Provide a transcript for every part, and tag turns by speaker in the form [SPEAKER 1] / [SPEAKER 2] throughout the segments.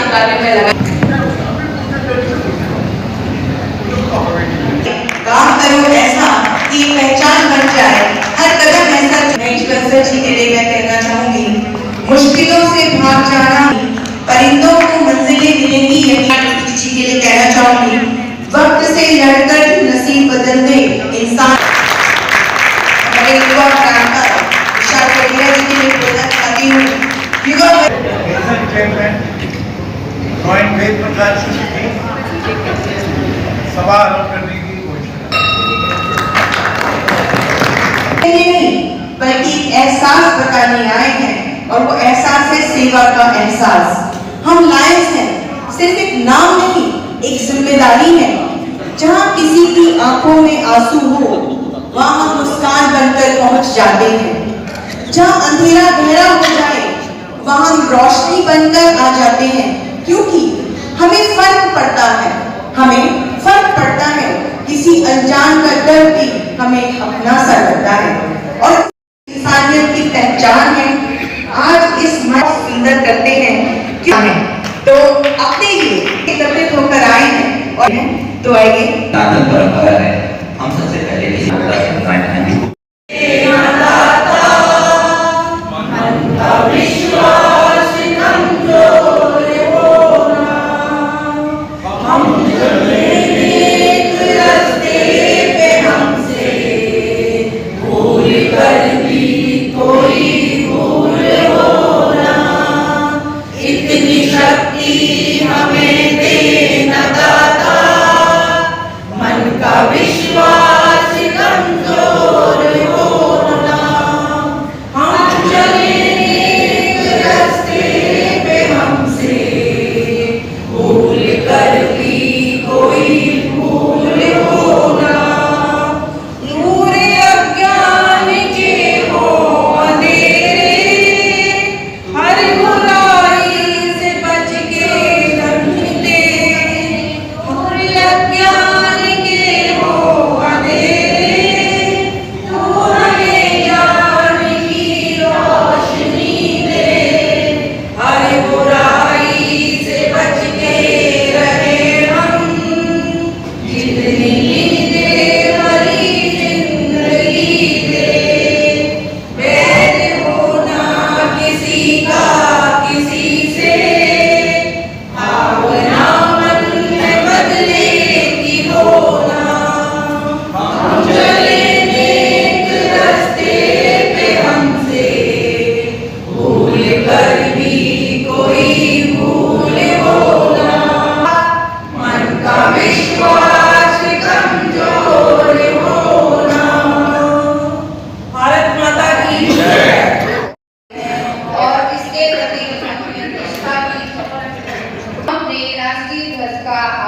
[SPEAKER 1] कार्य में लगा। काम करो ऐसा कि पहचान बन जाए, हर कदम ऐसा। कंसर जी के लिए मैं कहना चाहूंगी, मुश्किलों से भाग जाना, परिंदों को मंजिलें मिलेंगी। जी के लिए कहना चाहूंगी, वक्त से लड़कर नसीब बदल दे इंसान। हमारे युवा क्रांतिकारी विशाल वडेरा जी के लिए बोलना चाहती हूँ, युवा
[SPEAKER 2] सवाल करने की
[SPEAKER 1] नहीं बल्कि एहसास बताने आए हैं, और वो एहसास है सेवा का एहसास। हम लायंस हैं, सिर्फ एक नाम नहीं, एक जिम्मेदारी है। जहाँ किसी की आंखों में आंसू हो, वहाँ हम मुस्कान बनकर पहुंच जाते हैं। जहाँ अंधेरा गहरा हो जाए, वहाँ हम रोशनी बनकर आ जाते हैं। क्योंकि हमें फर्क पड़ता है, किसी अनजान का डर भी हमें अपना सा लगता है, और इंसानियत की पहचान है। आज इस मंच सुंदर करते हैं क्या है, तो अपने लिए एकत्रित होकर आए हैं, और तो आइए।
[SPEAKER 3] परंपरा है, हम सबसे पहले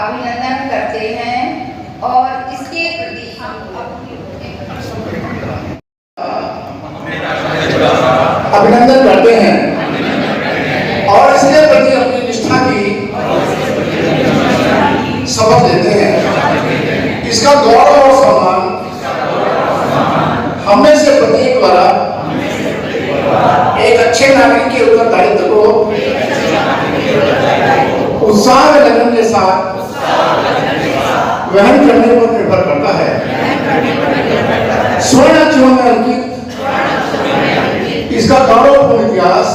[SPEAKER 1] अभिनंदन करते हैं, और इसके प्रति
[SPEAKER 2] अभिनंदन करते हैं, और इसके प्रति अपनी निष्ठा की शपथ लेते हैं। इसका गौरव और सम्मान हमें से प्रत्येक द्वारा एक अच्छे नागरिक के उत्तरदायित्व को उत्साह व लगन के साथ वहन करने पर निर्भर करता है। स्वर्ण अक्षरों में अंकित इसका गौरवपूर्ण इतिहास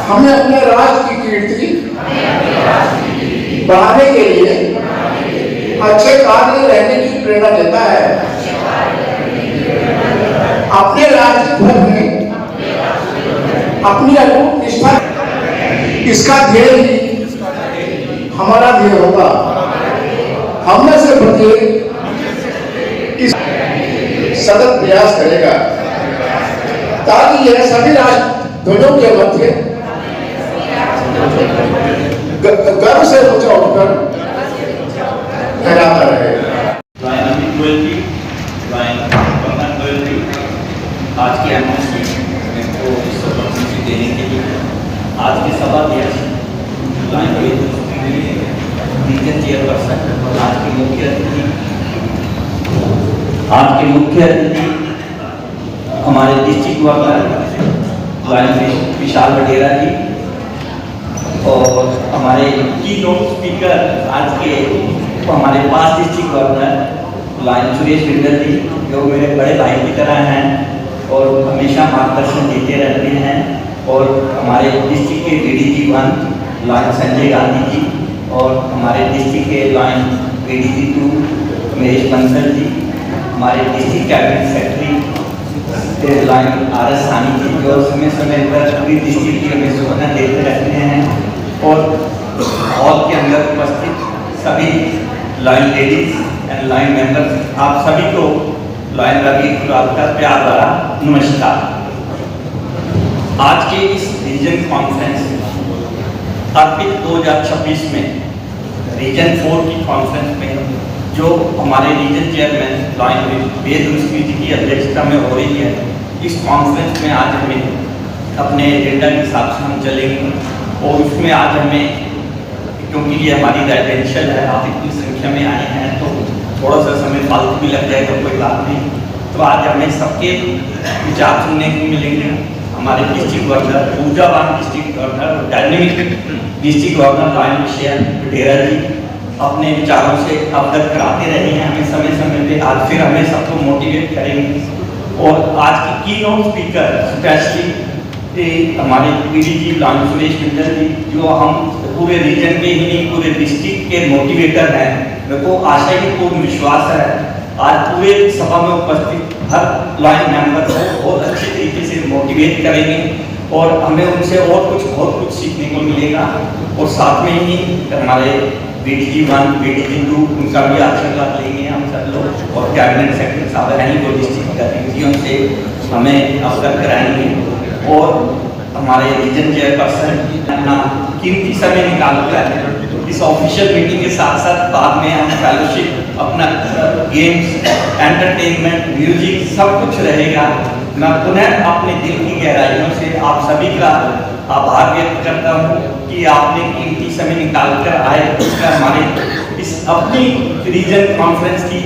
[SPEAKER 2] हमें अपने राज्य की कीर्ति बढ़ाने के लिए अच्छे कार्य रहने की प्रेरणा देता है। अपने राज्य भर में अपनी अटूट निष्ठा, इसका ध्येय ही हमारा ध्येय होगा। हमने से प्रत्येक इस सतत प्रयास करेगा ताकि यह सभी राष्ट्रध्वजों के मध्य गर्व से ऊंचा उठकर फहराता रहे।
[SPEAKER 3] आज के को इस अपॉर्चुनिटी देने के लिए आज की सभा रीजन चेयरपर्सन, आज के मुख्य अतिथि हमारे डिस्ट्रिक्ट वर्कर विशाल वडेरा जी, और हमारे की नोट स्पीकर आज के हमारे पास district governor Lion Suresh Bindal ji, जो मेरे बड़े भाई की तरह हैं और हमेशा मार्गदर्शन देते रहते हैं। और हमारे डिस्ट्रिक्ट के डीडीजी 1 लाइन संजय गांधी जी, और हमारे डिस्ट्रिक्ट के लाइन डीडीजी 2 महेश बंसल जी, हमारे district cabinet secretary line RS सानी जी, जो समय समय पर पूरी डिस्ट्रिक्ट की हमें सूचना देते रहते हैं। और हॉल के अंदर उपस्थित सभी line ladies and line members, आप सभी को लाइन रवि गुलाब का प्यार भरा नमस्कार। आज के इस रीजन कॉन्फ्रेंस अर्पित 2026 में रीजन 4 की कॉन्फ्रेंस में जो हमारे रीजन चेयरमैन लाइन वेद मिस्त्री जी की अध्यक्षता में हो रही है, इस कॉन्फ्रेंस में आज हमें अपने एजेंडा के हिसाब से हम चलेंगे। और उसमें आज हमें, क्योंकि ये हमारी रेजिडेंशियल है, आप इतनी संख्या में आए हैं तो थोड़ा सा समय फालतू भी लग जाएगा, कोई बात नहीं। तो आज हमें सबके विचार सुनने को मिलेंगे। हमारे डिस्ट्रिक्ट गवर्नर, ऊर्जावान district governor, dynamic district governor Lion शेयर डेरा जी अपने विचारों से अवगत कराते रहे हैं हमें समय समय पे। आज फिर हमें सबको मोटिवेट करेंगे। और आज की की नोट स्पीकर स्पेशली हमारे डीडीजी लाइन सुरेश बिंदल जी, जो हम पूरे रीजन के ही नहीं पूरे डिस्ट्रिक्ट के मोटिवेटर हैं। मेरे को आशा ही पूर्ण विश्वास है आज पूरे सभा में उपस्थित हर लाइन मेंबर को बहुत अच्छे तरीके से मोटिवेट करेंगे और हमें उनसे और बहुत कुछ सीखने को मिलेगा। और साथ में ही हमारे डीडीजी 1 डीडीजी 2 उनका भी आशीर्वाद लेंगे हम सब लोग। और कैबिनेट सेक्रेटरी साहब हैं वो डिस्ट्रिक्ट गतिविधियों से हमें अवगत कराएंगे। और हमारे रीजन चेयरपर्सन अपना कीमती समय निकाल कर इस ऑफिशियल मीटिंग के साथ साथ बाद में हम फेलोशिप, अपना गेम्स, एंटरटेनमेंट, म्यूजिक सब कुछ रहेगा। मैं पुनः अपने दिल की गहराइयों से आप सभी का आभार व्यक्त करता हूँ कि आपने कीमती समय निकाल कर आए, उसका हमारे इस अपनी रीजन कॉन्फ्रेंस की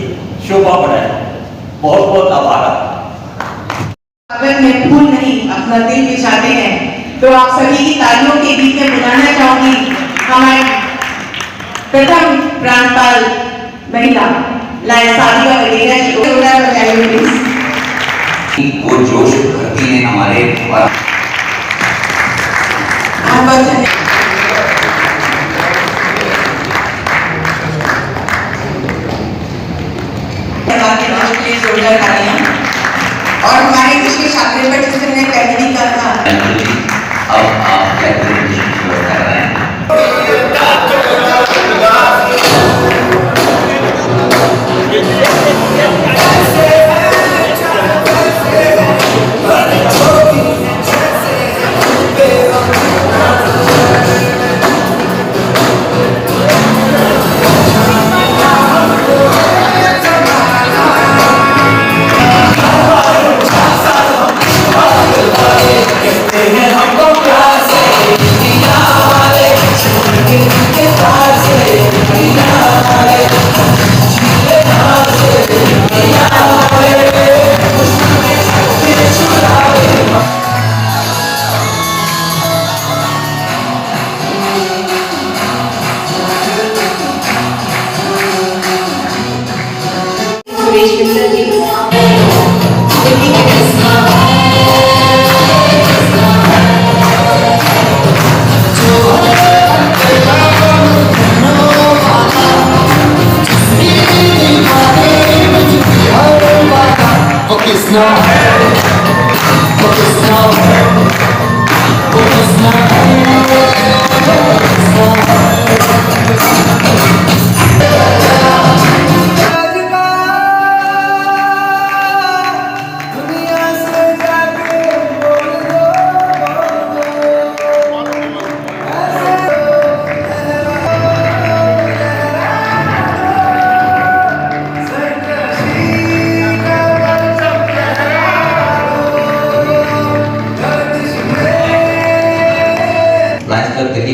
[SPEAKER 3] शोभा बढ़ाए। बहुत बहुत आभार।
[SPEAKER 1] अगर मैं फूल नहीं अपना दिल बिछाते हैं तो आप सभी की तालियों के बीच में बुलाना चाहूंगी हमारे प्रथम प्रांतपाल महिला लाइन साधिका वगैरह
[SPEAKER 4] वो जोश भरती है हमारे
[SPEAKER 1] और हमारे पिछले छात्र पर जिसने हमने पहले भी कहा था।
[SPEAKER 4] अब आप क्या कर रहे हैं?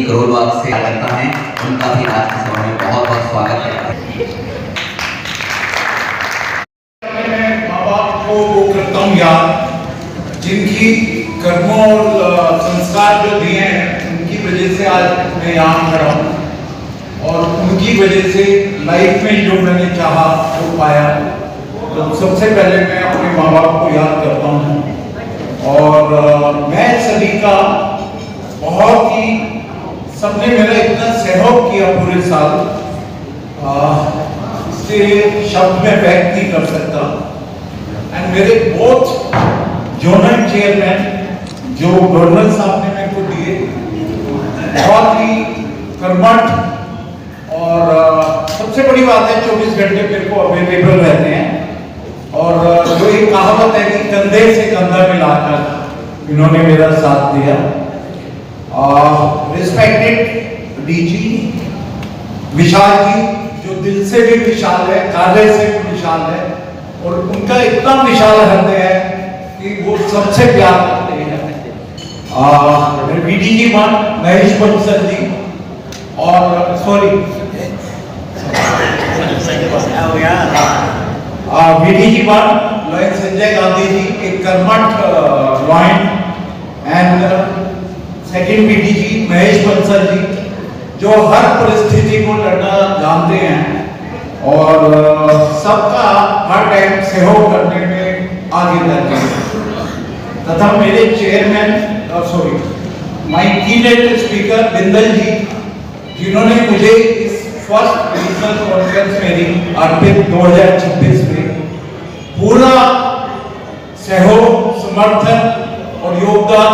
[SPEAKER 4] करोलबाग से लगता है, उनका भी आज के सभा में बहुत बहुत स्वागत है।
[SPEAKER 2] माँ बाप को वो करता हूँ याद, जिनकी कर्मों और संस्कार जो दिए हैं उनकी वजह
[SPEAKER 5] वजह से आज मैं यहाँ खड़ा हूँ और उनकी वजह से लाइफ में जो मैंने चाहा वो पाया। तो सबसे पहले मैं अपने माँ बाप को याद करता हूँ और मैं सभी का बहुत ही, सबने मेरा इतना सहयोग किया पूरे साल, इसके शब्द में व्यक्त नहीं कर सकता। एंड मेरे बोथ जोनल चेयरमैन जो गवर्नर साहब ने मेरे को दिए, बहुत ही कर्मठ और सबसे बड़ी बात है 24 घंटे मेरे को अवेलेबल रहते हैं। और जो एक कहावत है कि कंधे से कंधा मिलाकर इन्होंने मेरा साथ दिया। रिस्पेक्टेड डीजी विशाल जी, जो दिल से भी विशाल है, कार्य से भी विशाल है और उनका इतना विशाल हृदय है कि वो सबसे प्यार करते हैं। बीडीजी वन महेश बंसल जी और sorry BDG one Lion Sanjay Gandhi ji, एक कर्मठ Lion, and second BDG Mahesh Bansal ji, जो हर परिस्थिति को लड़ना जानते हैं और सबका हर टाइम सहयोग करने में आगे रहते हैं। तथा मेरे chairman sorry my keynote speaker Bindal ji, जिन्होंने मुझे इस फर्स्ट रीजनल कॉन्फ्रेंस में अर्पित 2026 में पूरा सहयोग, समर्थन और योगदान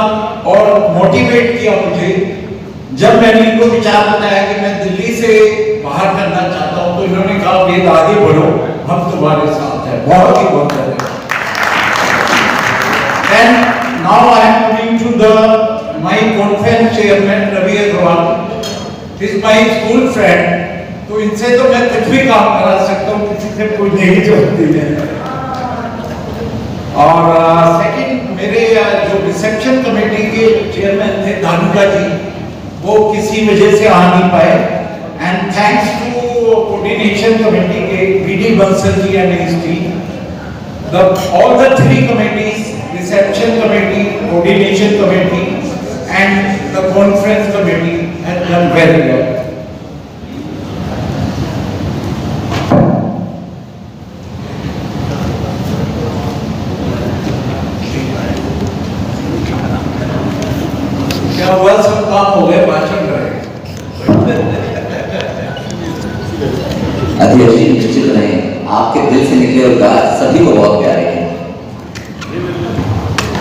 [SPEAKER 5] और मोटिवेट किया मुझे। जब मैंने इनको विचार बताया कि मैं दिल्ली से बाहर करना चाहता हूं तो इन्होंने कहा वेद आगे बढ़ो, हम तुम्हारे साथ हैं। बहुत ही बहुत धन्यवाद। And now I am coming to the my conference chairman Ravi Agarwal, is my school friend. तो इनसे तो मैं कुछ भी काम करा सकता हूँ, किसी से कोई नहीं जोड़ती है। और सेकंड मेरे जो रिसेप्शन कमेटी के चेयरमैन थे धानुका जी, वो किसी वजह से आ नहीं पाए। And thanks to coordination committee के BD Bansal ji and his team, all the three committees, reception committee, coordination committee and the conference committee has done very well. क्या हुआ, सब काम हो गए, भाषण रहे।
[SPEAKER 4] अध्यक्ष जी निश्चित रहे, आपके दिल से निकले और गाज सभी को बहुत प्यारे हैं।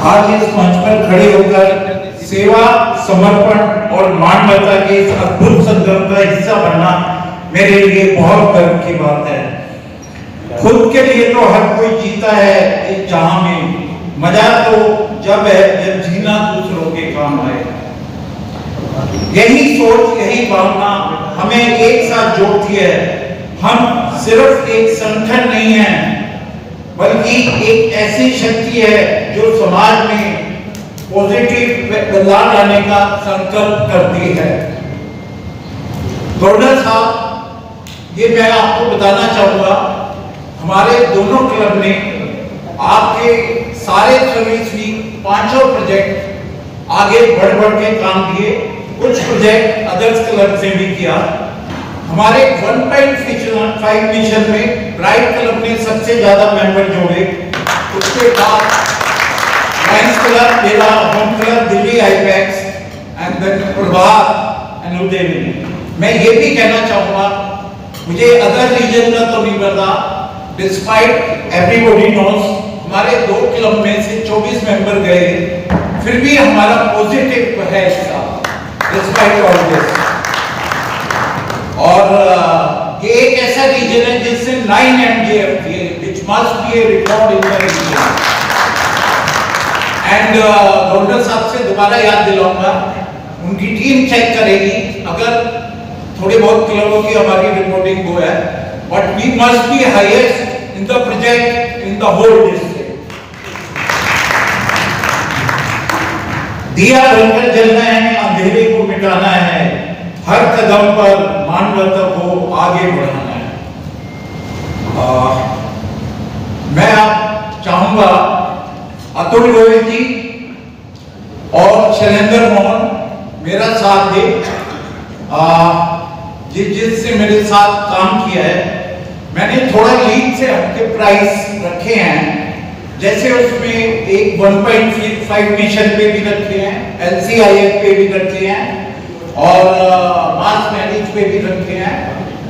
[SPEAKER 5] आज इस मंच पर खड़े होकर सेवा, समर्पण और मानवता के इस अद्भुत संगम का हिस्सा बनना मेरे लिए बहुत गर्व की बात है। खुद के लिए तो हर कोई जीता है इस जहां में, मजा तो जब है जब जीना दूसरों के काम आए। यही सोच, यही भावना हमें एक साथ जोड़ती है। हम सिर्फ एक संगठन नहीं है, बल्कि एक ऐसी शक्ति है जो समाज में पॉजिटिव बदलाव लाने का संकल्प करती है। गवर्नर साहब, ये मैं आपको बताना चाहूंगा, हमारे दोनों क्लब ने आपके सारे सर्विस वीक 500 प्रोजेक्ट आगे बढ़ के काम किए। कुछ प्रोजेक्ट अदर्स क्लब से भी किया। हमारे 1.5 मिशन में ब्राइट क्लब ने सबसे ज्यादा मेंबर जोड़े। उसके बाद लायंस क्लब, मेरा होम क्लब दिल्ली आईपैक्स and then Prabhat and Udayni. मैं ये भी कहना चाहूंगा, मुझे अदर रीजन का तो नहीं पता, डिस्पाइट एवरीबॉडी नोस हमारे 2 क्लब में से 24 मेंबर गए, फिर भी हमारा पॉजिटिव है इसका डिस्पाइट ऑल दिस। और ये एक ऐसा रीजन है जिससे 9 MJF किए, which must be a record in the region. And governor साहब से दोबारा याद दिलाऊंगा, उनकी टीम चेक करेगी अगर थोड़े बहुत क्लबों की हमारी रिपोर्टिंग वो है, but we must be highest in the project in the whole district. दिया बनकर जलना है, अंधेरे को मिटाना है, हर कदम पर मानवता को आगे बढ़ाना है। मैं आप चाहूंगा अतुल गोयल जी और शैलेंद्र मोहन मेरा साथ दे। जिससे मेरे साथ काम किया है, मैंने थोड़ा लीड से हटके प्राइस रखे हैं। जैसे उसमें एक 1.5 मिशन पे भी रखे हैं, LCIF पे भी रखे हैं और मास मैरिज पे भी रखे हैं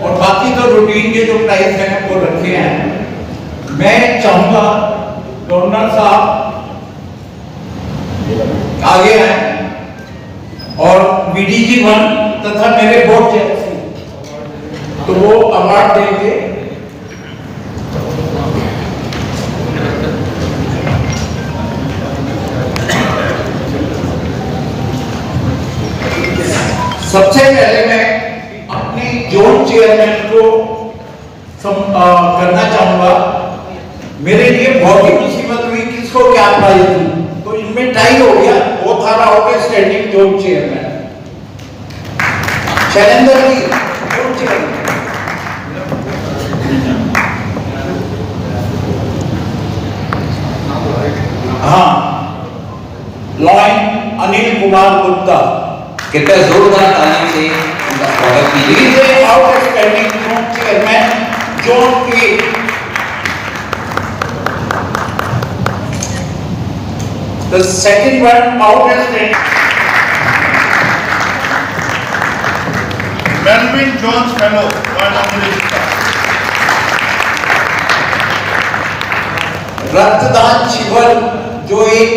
[SPEAKER 5] और बाकी तो रूटीन के जो प्राइस हैं वो रखे हैं। मैं चाहूंगा गवर्नर साहब आगे आए और BDG 1 तथा मेरे बोर्ड चेयरमैन तो वो अवार्ड देंगे। सबसे पहले मैं अपने जोन चेयरमैन को करना चाहूंगा। मेरे लिए बहुत ही मुसीबत हुई किसको क्या प्राइज दूं, तो इनमें टाई हो गया। वो था outstanding zone chairman Shailendra ji, zone chairman. हाँ, लॉइन अनिल कुमार गुप्ता,
[SPEAKER 4] कृपया जोरदार तालियों से उनका स्वागत कीजिए।
[SPEAKER 5] Outstanding zone chairman zone A. The second one outstanding
[SPEAKER 2] Melvin Jones Fellow, Royal America.
[SPEAKER 5] रक्तदान शिविर जो एक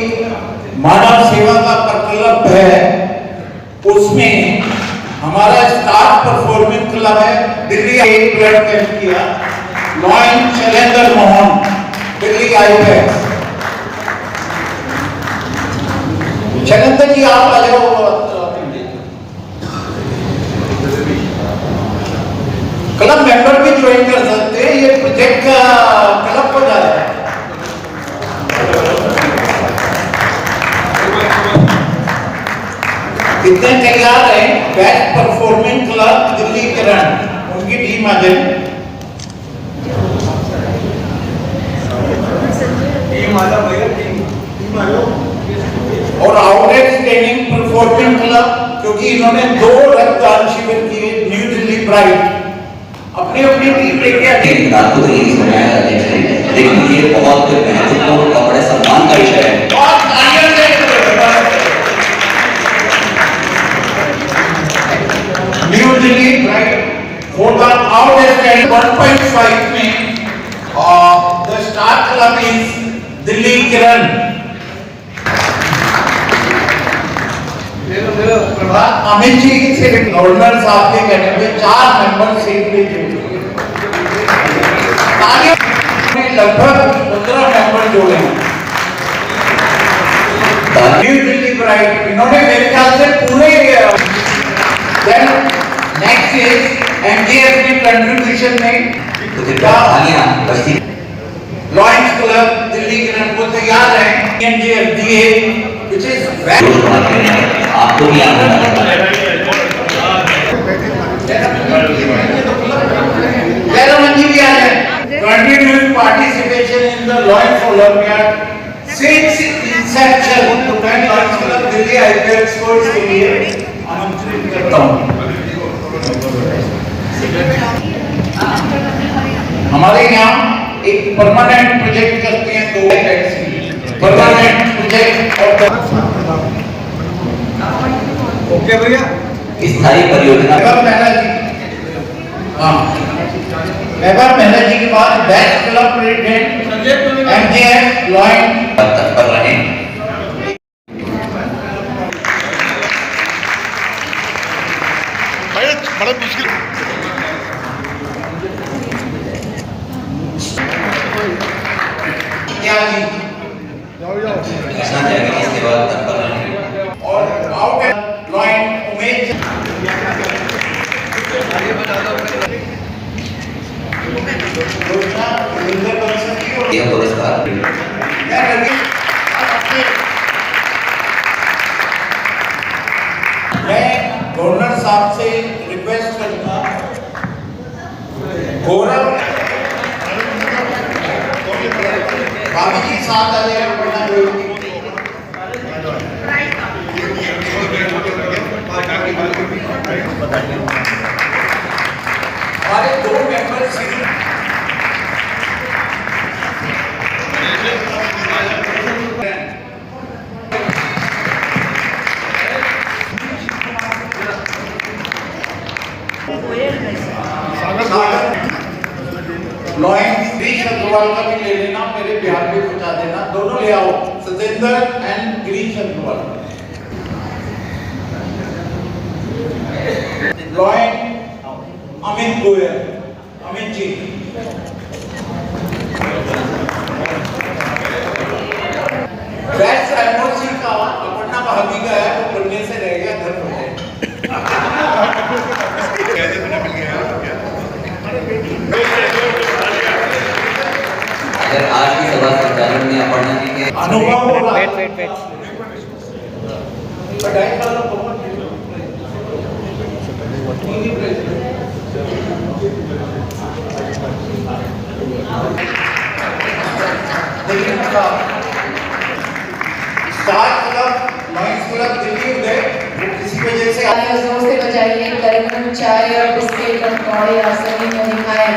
[SPEAKER 5] मानव सेवा का प्रकल्प है, उसमें हमारा स्टार परफॉर्मिंग क्लब है दिल्ली एक ब्लड कैंप किया। लॉइन शैलेंद्र मोहन, दिल्ली आए हुए। शैलेंद्र जी आप आ जाओ। क्लब मेंबर भी ज्वाइन कर सकते हैं, ये प्रोजेक्ट का क्लब बना है। कितने तैयार हैं? बेस्ट परफॉर्मिंग क्लब दिल्ली किरण, उनकी टीम आ जाए। और आउटस्टैंडिंग परफॉर्मिंग क्लब, क्योंकि इन्होंने 2 रक्तदान शिविर किए न्यू दिल्ली प्राइड, अपनी अपनी टीम लेके आए।
[SPEAKER 4] रात को तो यही सुनाया अध्यक्ष जी, लेकिन ये बहुत महत्वपूर्ण और बड़े सम्मान का विषय है।
[SPEAKER 5] New Delhi pride for the outstanding 1.5 में the star club is Delhi Kiran. Amit ji से गवर्नर साहब के कहने पे 4 मेंबर सीट पे जुड़े, लगभग 15 मेंबर जोड़े हैं। न्यू दिल्ली प्राइड इन्होंने मेरे ख्याल से पूरे नेक्स्ट इज MGF की कंट्रीब्यूशन में लॉयंस क्लब दिल्ली के को तैयार है। MGF दिए which is
[SPEAKER 4] आपको भी आना
[SPEAKER 5] continued participation in the Lions Olympiad since inception to when Lions Club Delhi IPL sports के लिए आमंत्रित करता हूँ। हमारे यहाँ एक परमानेंट प्रोजेक्ट करते हैं, 2 परमानेंट प्रोजेक्ट और ओके भैया।
[SPEAKER 4] स्थायी परियोजना
[SPEAKER 5] वैभव मेहरा जी के बाद best club president MGF lion
[SPEAKER 4] तत्पर रहे।
[SPEAKER 2] बड़ा मुश्किल
[SPEAKER 5] क्या जी
[SPEAKER 4] कहना चाहेंगे इसके बाद तत्पर रहे।
[SPEAKER 5] और आउट लॉयन उमेश
[SPEAKER 4] यह पुरस्कार
[SPEAKER 5] मैं गवर्नर साहब से रिक्वेस्ट करूंगा, गौरव भाभी जी साथ आ जाए। हमारे 2 member civil lion Girish Agarwal का भी ले लेना, मेरे बिहार पे पहुंचा देना, दोनों ले आओ, Satendra and Girish Agarwal. Lion Amit Goyal, Amit ji. Batch MO Singh का पटना भाभी का है, वो पढ़ने से रह गया, घर पहुंचे।
[SPEAKER 4] अगर आज की सभा संचालन में अपर्णा जी के
[SPEAKER 5] अनुभव होगा। Star club, Lions club Delhi Uday, वो किसी वजह से
[SPEAKER 6] जोर से बजाइए। गर्म चाय और बिस्किट और पकौड़े आसनी में दिखाएं।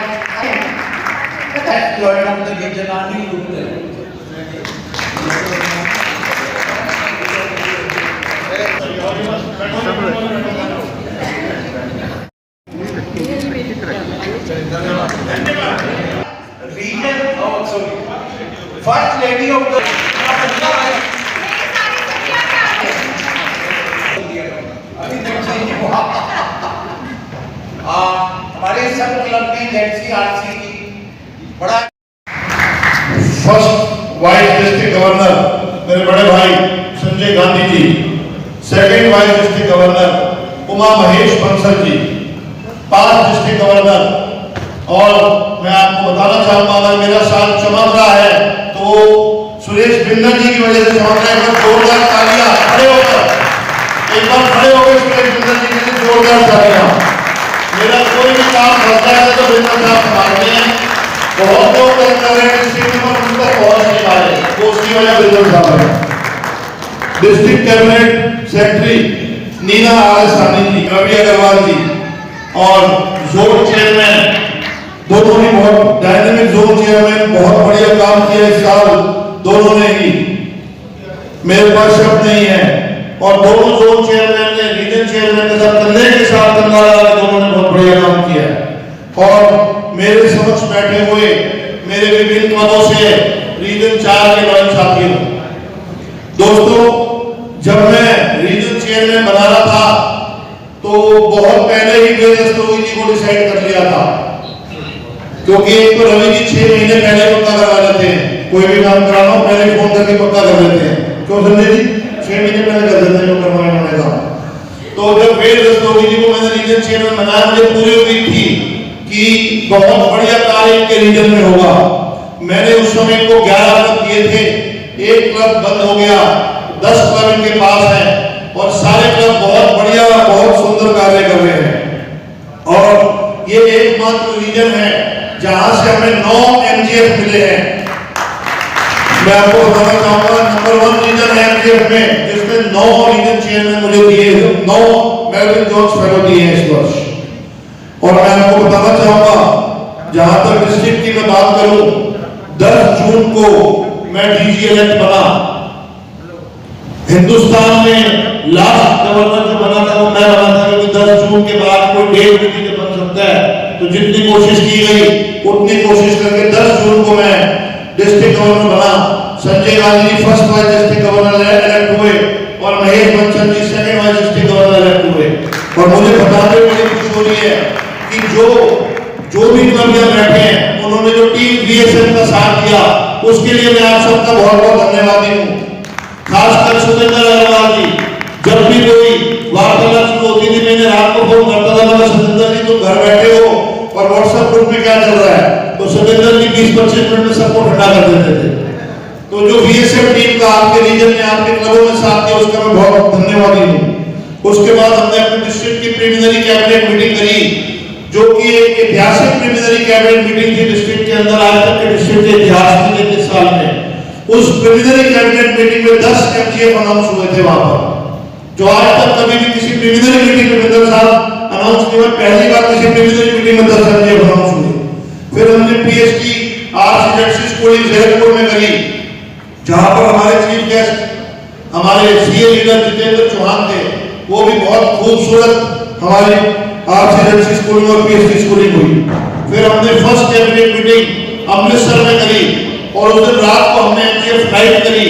[SPEAKER 5] लॉयन ऑफ द गिरजनानी Gupta. Region sorry first lady of the अभी तक चेंज हुआ। हमारे सब क्लब ने ZCRC की बड़ा
[SPEAKER 2] फर्स्ट वाइस डिस्ट्रिक्ट गवर्नर मेरे बड़े भाई Sanjay Gandhi ji, second vice district governor Uma Mahesh Bansal ji, 5 district governor. और मैं आपको बताना चाहूंगा, अगर मेरा साथ चमक रहा है तो सुरेश बिंदर जी की वजह से चमक रहा है। जोरदार तालियां, खड़े होकर एक बार खड़े हो गए सुरेश बिंदर जी के लिए, जोरदार तालियां। मेरा कोई भी काम फंसता है तो बिंदर साहब संभालते हैं। बहुत लोग कर रहे हैं डिस्ट्रिक्ट में, उन तक पहुंच नहीं पा रहे, तो उसकी वजह बिंदर साहब है। डिस्ट्रिक्ट कैबिनेट सेक्रेटरी नीना आरसानी जी, रवि अग्रवाल जी, और जोन चेयरमैन दोनों ही बहुत डायनेमिक जोन चेयरमैन, बहुत बढ़िया काम किया इस साल दोनों ने ही, मेरे पास शब्द नहीं है। और दोनों जोन चेयरमैन ने रीजन चेयरमैन के साथ कंधे के साथ कंधा लगा के दोनों ने बहुत बढ़िया काम किया। और मेरे समक्ष बैठे हुए मेरे विभिन्न पदों से रीजन 4 के लॉयन साथियों, दोस्तों, जब मैं रीजन चेयरमैन बना रहा था तो बहुत पहले ही वेद रस्तोगी जी को डिसाइड कर लिया था, क्योंकि एक तो रवि जी 6 महीने पहले पक्का करवा लेते हैं, कोई भी काम कराना हो पहले फोन करके पक्का कर लेते हैं। क्यों संजय जी? 6 महीने पहले कर देते हैं जो करवाने वाले काम। तो जब वेद रस्तोगी जी को मैंने रीजन चेयरमैन बनाया, मुझे पूरी उम्मीद थी कि बहुत बढ़िया कार्य इनके रीजन में होगा। मैंने उस समय को 11 क्लब किए थे, एक क्लब बंद हो गया, 10 क्लब इनके पास हैं और सारे क्लब बहुत बढ़िया, बहुत सुंदर कार्य कर रहे हैं। और ये एकमात्र रीजन है जहां से हमें 9 MGF मिले हैं। मैं आपको बताना चाहूंगा, नंबर 1 रीजन है MGF में, जिसमें 9 रीजन चेयरमैन मुझे दिए, 9 मेलविन जॉन्स फेलो दिए हैं इस वर्ष। और मैं आपको बताना चाहूंगा, जहां तक डिस्ट्रिक्ट की मैं बात करूं, 10 जून को मैं DG इलेक्ट बना। हिंदुस्तान में लास्ट गवर्नर जो बना था वो मैं बना था, क्योंकि 10 जून के बाद कोई डेट भी नहीं बन सकता है। तो जितनी कोशिश की गई उतनी कोशिश करके 10 जून को मैं डिस्ट्रिक्ट गवर्नर बना। Sanjay Gandhi ji first vice district governor elect हुए और Mahesh Bansal ji second vice district governor elect हुए। और मुझे बताते हुए बड़ी खुशी हो रही है कि जो भी क्लब में बैठे हैं, उन्होंने जो टीम VSM का साथ दिया, उसके लिए मैं आप सबका बहुत बहुत धन्यवादी हूँ। खासकर सतेंद्र अग्रवाल जी, जब भी कोई वार्तालाप शुरू होती थी, मैंने रात को फोन करता था, मैं सतेंद्र जी तुम घर बैठे हो और व्हाट्सएप ग्रुप में क्या चल रहा है, तो सतेंद्र जी 20-25 मिनट में सबको ठंडा कर देते थे। तो जो VSM टीम का आपके रीजन में, आपके क्लबों में साथ दिया, उसका मैं बहुत धन्यवादी हूँ। उसके बाद हमने अपने डिस्ट्रिक्ट की प्रीलिमिनरी कैबिनेट मीटिंग करी, जो कि एक ऐतिहासिक प्रीलिमिनरी कैबिनेट मीटिंग थी डिस्ट्रिक्ट के अंदर, आज तक के डिस्ट्रिक्ट के इतिहास में 33 साल में। उस प्रीलिमिनरी कैबिनेट मीटिंग में 10 MGF अनाउंस हुए थे वहां पर। जो आज तक कभी भी किसी प्रिलिमिनरी मीटिंग में मित्तल साहब अनाउंस किए, पहली बार किसी प्रिलिमिनरी मीटिंग में 10 एमजीएफ अनाउंस हुए। फिर हमने पीएचडी आरसीजेडसी स्कूलिंग जयपुर में करी, जहां पर हमारे चीफ गेस्ट हमारे सीए लीडर जितेंद्र चौहान थे। वो भी बहुत खूबसूरत हमारी आरसीजेडसी स्कूलिंग और पीएचडी स्कूलिंग हुई। फिर हमने फर्स्ट कैबिनेट मीटिंग अमृतसर में करी और उस दिन रात को हमने एमजीएफ नाइट करी,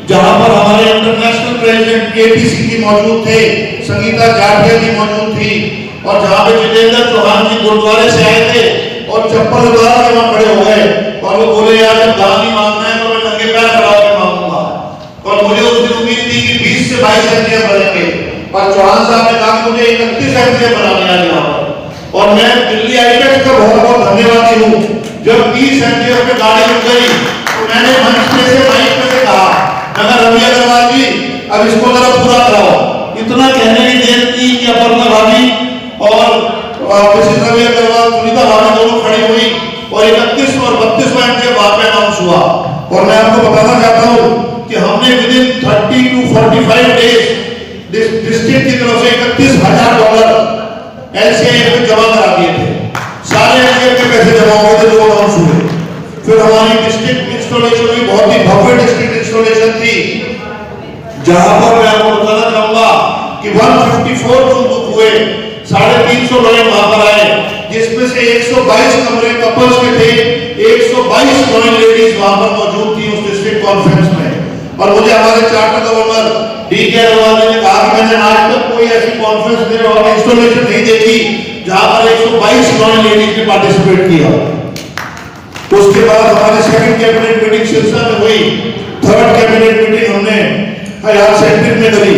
[SPEAKER 2] जहां पर हमारे इंटरनेशनल प्रेसिडेंट एपीसी जी मौजूद थे, संगीता जाटिया जी मौजूद थी, और जहां पे जितेंद्र चौहान जी गुरुद्वारे से आए थे और चप्पल उतार के वहां खड़े हो गए और वो बोले, यार जब दान ही मांगना है तो मैं नंगे पैर खड़ा होकर मांगूंगा। और मुझे उस दिन उम्मीद थी कि 20 से 22 एमजीएफ बनेंगे, पर चौहान साहब ने कहा कि मुझे 31 एमजीएफ बनाने हैं यहाँ पर। और मैं दिल्ली आईपैक्स का बहुत बहुत धन्यवादी हूँ। जब 30 एमजीएफ में गाड़ी रुक गई तो मैंने मंच में से माइक में से कहा, मगर रवि अग्रवाल जी अब इसको जरा पूरा कराओ। इतना कहने की देर थी कि अपर्णा भाभी और मिसेस रवि अग्रवाल सुनीता भाभी दोनों खड़ी हुई और 31 और 32वां एमजीएफ वहां पे अनाउंस हुआ। और मैं आपको बताना चाहता हूं कि हमने विदिन 30 to 45 डेज डिस्ट्रिक्ट की तरफ से $31,000 एलसीआईएफ में जमा करा दिए थे। सारे एलसीआईएफ के पैसे जमा हुए थे जो अनाउंस हुए। फिर हमारी डिस्ट्रिक्ट इंस्टॉलेशन भी बहुत ही भव्य डिस्ट्रिक्ट इंस्टॉलेशन थी, जहां पर मैं आपको बताना चाहूंगा कि 154 रूम बुक हुए, 350 लॉयन वहां पर आए, जिसमें से 122 कमरे कपल्स के थे, 122 लॉयन लेडीज वहां पर मौजूद थी उस डिस्ट्रिक्ट कॉन्फ्रेंस में। और मुझे हमारे चार्टर गवर्नर डीके अग्रवाल ने कहा कि मैंने आज तक कोई ऐसी कॉन्फ्रेंस मेरे और इंस्टॉलेशन नहीं देखी जहां पर 122 लॉयन लेडीज ने पार्टिसिपेट किया। उसके बाद हमारे सेकंड कैबिनेट मीटिंग सिलसिला में हुई, थर्ड कैबिनेट मीटिंग हमने हयात सेंटर में करी।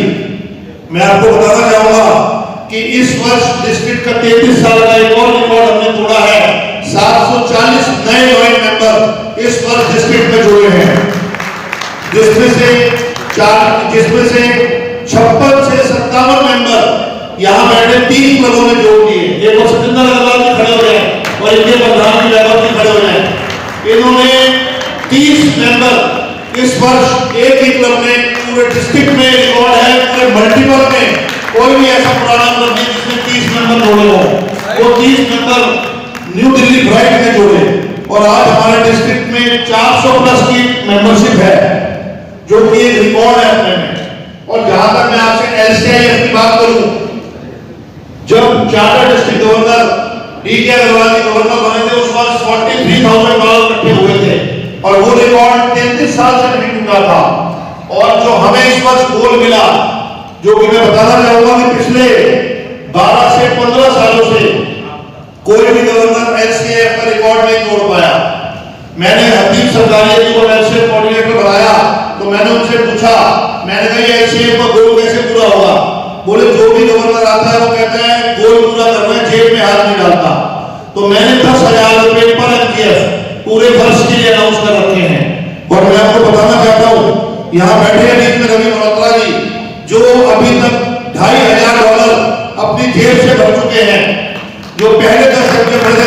[SPEAKER 2] मैं आपको बताना चाहूंगा कि इस वर्ष डिस्ट्रिक्ट का 33 साल का एक और रिकॉर्ड हमने तोड़ा है। 740 नए लॉयन मेंबर इस वर्ष डिस्ट्रिक्ट में जुड़े हैं, जिसमें से 56 से 57 मेंबर यहाँ बैठे 3 क्लबों में जोड़ दिए। एक और सचिंदर अग्रवाल जी खड़े हो जाए और इनके प्रधान जी वैभव जी खड़े हो जाए। इन्होंने 30 मेंबर इस वर्ष एक ही क्लब में पूरे डिस्ट्रिक्ट में रिकॉर्ड है, पूरे मल्टीपल में कोई भी ऐसा पुराना क्लब नहीं जिसमें 30 मेंबर जोड़े हो। वो 30 मेंबर न्यू दिल्ली ब्राइट में जोड़े और आज हमारे डिस्ट्रिक्ट में 400 प्लस की मेंबरशिप है, जो कि एक रिकॉर्ड है अपने में। और जहां तक मैं आपसे एलसीआईएफ की बात करूं, जब charter district governor DK Agarwal ji governor बने थे उस वक्त $43,000 इकट्ठे हुए थे और वो रिकॉर्ड 33 साल से नहीं टूटा था। और जो हमें इस वर्ष गोल मिला, जो कि मैं बताना चाहूंगा कि पिछले 12 से 15 सालों से कोई भी गवर्नर एलसीआईएफ का रिकॉर्ड नहीं तोड़ पाया। मैंने हरदीप सरकारिया जी को एलसीआईएफ कोऑर्डिनेटर बनाया तो मैंने उनसे पूछा, मैंने कहा ये एलसीआईएफ का गोल कैसे पूरा होगा? बोले जो भी गवर्नर आता है वो कहता है गोल पूरा करना है, जेब में हाथ नहीं डालता। तो मैंने 10,000 रुपए पर एमजीएफ पूरे वर्ष के लिए अनाउंस कर रखे हैं। और मैं आपको बताना चाहता हूँ, यहाँ बैठे हैं बीच में रवि मल्होत्रा जी, जो अभी तक $2,500 अपनी जेब से भर चुके हैं। जो पहले 10 एमजीएफ बने थे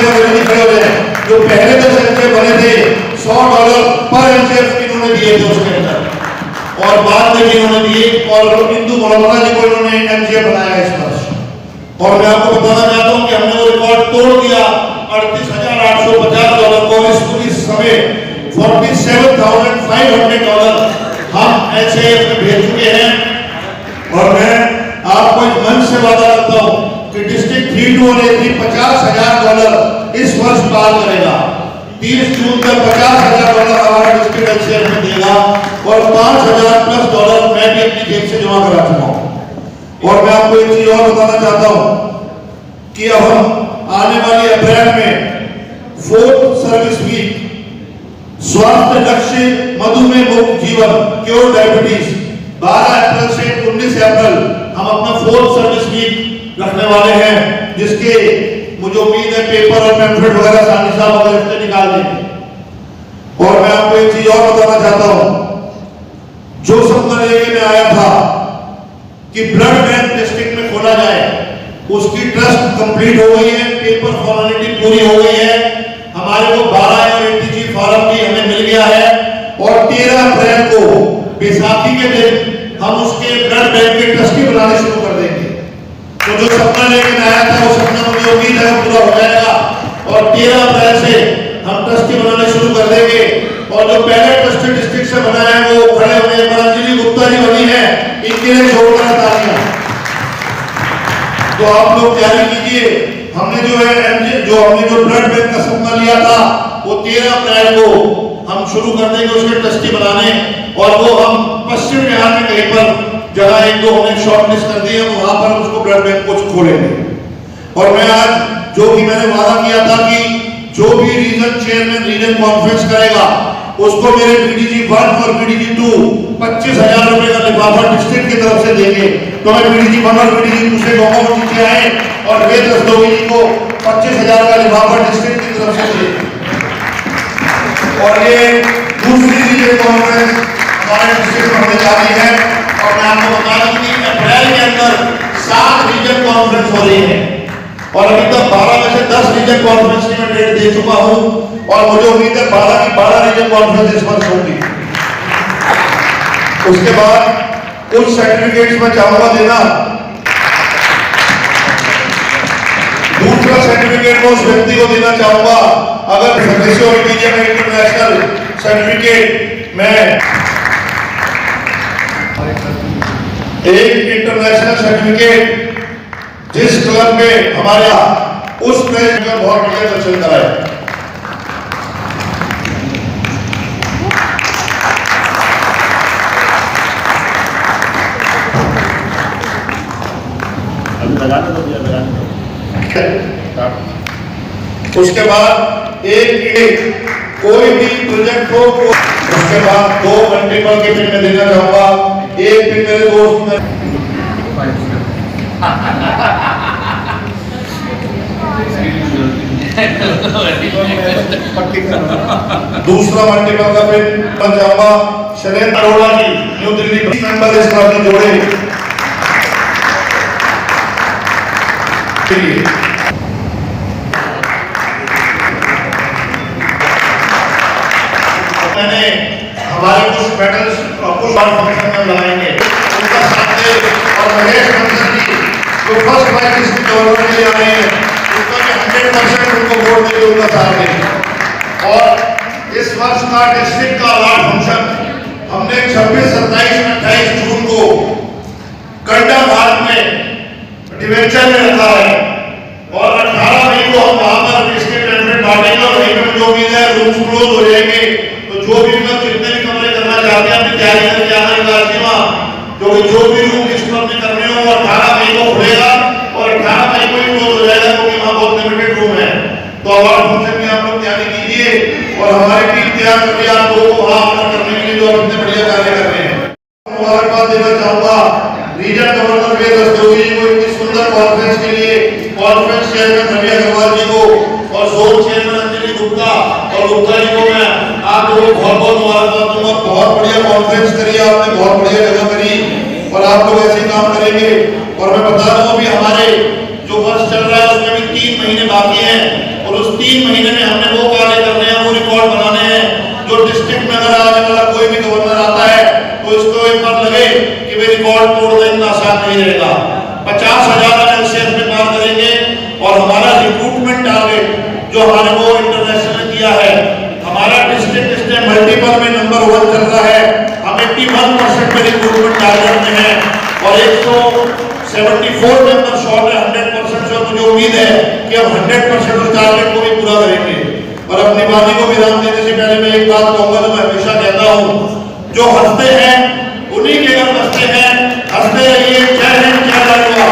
[SPEAKER 2] खड़े हो गए, जो पहले 10 एमजीएफ बने थे $100 पर एमजीएफ इन्होंने दिए थे उसके अंदर, और बाद में भी इन्होंने दिए। और इंदु मल्होत्रा जी को इन्होंने एमजीएफ बनाया इस वर्ष। और मैं आपको बताना चाहता हूं कि हमने वो रिकॉर्ड तोड़ दिया $38,850 को। इस समय $47,500 हम एलसीआईएफ में भेज चुके हैं। और मैं आपको इस मंच से वादा करता हूं कि डिस्ट्रिक्ट 32 $50,000 इस वर्ष पार करेगा। 30 जून तक $50,000 हमारा डिस्ट्रिक्ट एलसीआईएफ में देगा और $5,000+ मैं भी अपनी जेब से जमा करा चुका हूं। और मैं आपको एक चीज और बताना चाहता हूं कि अब हम आने वाली अप्रैल में 4th सर्विस वीक स्वास्थ्य लक्ष्य मधुमेह मुक्त जीवन क्योर डायबिटीज 12 अप्रैल से 19 अप्रैल हम अपना 4th सर्विस वीक रखने वाले हैं, जिसके मुझे उम्मीद है पेपर और पैम्फलेट वगैरह सानी साहब वगैरह निकाल देंगे। और मैं आपको एक चीज और बताना चाहता हूं, जो सपना लेके मैं आया था कि ब्लड बैंक डिस्ट्रिक्ट में खोला जाए, उसकी ट्रस्ट कंप्लीट हो गई है, पेपर फॉर्मेलिटी पूरी हो गई है। हमारे को 12 और एटीजी फॉर्म भी हमें मिल गया है और 13 अप्रैल को बैसाखी के दिन हम उसके ब्लड बैंक के ट्रस्टी बनाने शुरू कर देंगे। तो जो सपना लेकर आया था वो सपना मुझे उम्मीद है पूरा हो जाएगा और 13 अप्रैल से हम ट्रस्टी बनाने शुरू कर देंगे। और जो पहले ट्रस्टी डिस्ट्रिक्ट से बना है वो खड़े हुए अंजलि गुप्ता जी बनी है, इनके लिए जोरदार तालियां। तो आप लोग तैयारी कीजिए। हमने जो ब्लड बैंक का सपना लिया था वो 13 अप्रैल को हम शुरू कर देंगे उसके ट्रस्टी बनाने। और वो हम पश्चिम बिहार में कहीं पर जगह 1-2 हमने शॉर्ट लिस्ट कर दी है, वहां पर उसको ब्लड बैंक को खोलेंगे। और मैं आज जो भी मैंने वादा किया था कि जो भी रीजन चेयरमैन रीजन कॉन्फ्रेंस करेगा उसको मेरे बीडीजी 1 और बीडीजी 2 25,000 रुपए का लिफाफा डिस्ट्रिक्ट की तरफ से देंगे। तो मैं बीडीजी 1 और बीडीजी 2 से कहूंगा वो नीचे आए और वेद रस्तोगी जी को 25,000 का लिफाफा डिस्ट्रिक्ट की तरफ से देंगे। और ये दूसरी रीजन कॉन्फ्रेंस हमारे डिस्ट्रिक्ट में होने जा रही है। और मैं आपको बता दूं कि अप्रैल के अंदर 7 रीजन कॉन्फ्रेंस हो रही है और अभी तक 12 में से 10 रीजन कॉन्फ्रेंस की मैं डेट दे चुका हूं और मुझे उम्मीद है 12 की 12 रीजन कॉन्फ्रेंस इस वर्ष होगी। उसके बाद कुछ सर्टिफिकेट्स में चाहूंगा देना। दूसरा सर्टिफिकेट मैं उस व्यक्ति को देना चाहूंगा अगर सदस्य और मीडिया में इंटरनेशनल सर्टिफिकेट में एक इंटरनेशनल सर्टिफिकेट जिस क्लब में हमारे उस प्लेस में बहुत बढ़िया दर्शन कराए। उसके बाद एक कोई भी प्रोजेक्ट हो उसके बाद 2 मल्टीपल के पिन में देना चाहूंगा। एक पिन मेरे दोस्त दूसरा मल्टीपल का पिन बन जाऊंगा शैलेंद्र अरोड़ा जी न्यू दिल्ली मेंबर इस क्लब में जोड़े। मैंने हमारे कुछ मेडल्स कुछ फंक्शन में लगाएंगे उनका सामने और महेश बंसल जी जो फर्स्ट प्राइज डिस्ट्रिक्ट गवर्नर के लिए आ रहे हैं उनका 100% उनको वोट देकर उनका साथ देंगे। और इस वर्ष का डिस्ट्रिक्ट का अवार्ड फंक्शन हमने 26, 27, 28 जून को कंडा घाट में डिवेंचर में रखा है और 18 मई को हम वहां पर इसके टेंडर बांटेंगे और वहीं पर जो भी है रूम्स क्लोज हो जाएंगे। तो जो भी लोग जितने भी कमरे करना चाहते हैं अपनी तैयारी करके आना है क्योंकि जो भी रूम इस क्लब में करने हो वो 18 मई को खुलेगा और 18 मई को ही क्लोज हो जाएगा क्योंकि वहाँ बहुत लिमिटेड रूम है। तो अवार्ड फंक्शन में आप लोग तैयारी कीजिए और हमारी टीम तैयार कर रही है आप लोगों को वहाँ ऑनर करने के लिए जो इतने बढ़िया कार्य कर रहे हैं। मुबारकबाद देना चाहूंगा रीजन गवर्नर वेद रस्तोगी जी को इतनी सुंदर कॉन्फ्रेंस के लिए, कॉन्फ्रेंस चेयरमैन रवि अग्रवाल जी को और जोन चेयरमैन अंजलि गुप्ता और गुप्ता जी को मैं आप लोगों को बहुत बहुत मुबारकबाद दूंगा। बहुत बढ़िया कॉन्फ्रेंस करी आपने, बहुत बढ़िया जगह करी और आप लोग ऐसे काम करेंगे। और मैं बता दूं अभी हमारे जो वर्ष चल रहा है उसमें भी 3 महीने बाकी हैं और उस 3 महीने में हमने वो कार्य करने हैं, वो रिकॉर्ड बनाने हैं जो डिस्ट्रिक्ट में अगर आने वाला कोई भी गवर्नर आता है तो इसको एक बार लगे कि वे रिकॉर्ड तोड़ दें, इतना आसान नहीं रहेगा। 50,000 एलसीएस में पार करेंगे और हमारा रिक्रूटमेंट टारगेट जो हमारे को इंटरनेशनल किया है, हमारा डिस्ट्रिक्ट इसमें मल्टीपल में नंबर 1 चल रहा है। हम 81% में रिक्रूटमेंट टारगेट में है और 174 नंबर शॉर्ट है 100% से। मुझे उम्मीद है कि हम 100% उस टारगेट को भी पूरा करेंगे। और अपनी बाजी को विराम देने से पहले मैं एक बात कहूंगा जो मैं हमेशा कहता हूं, जो हंसते हैं उन्हीं के घर बसते हैं, हंसते रहिए। जय हिंद, जय लाडवा।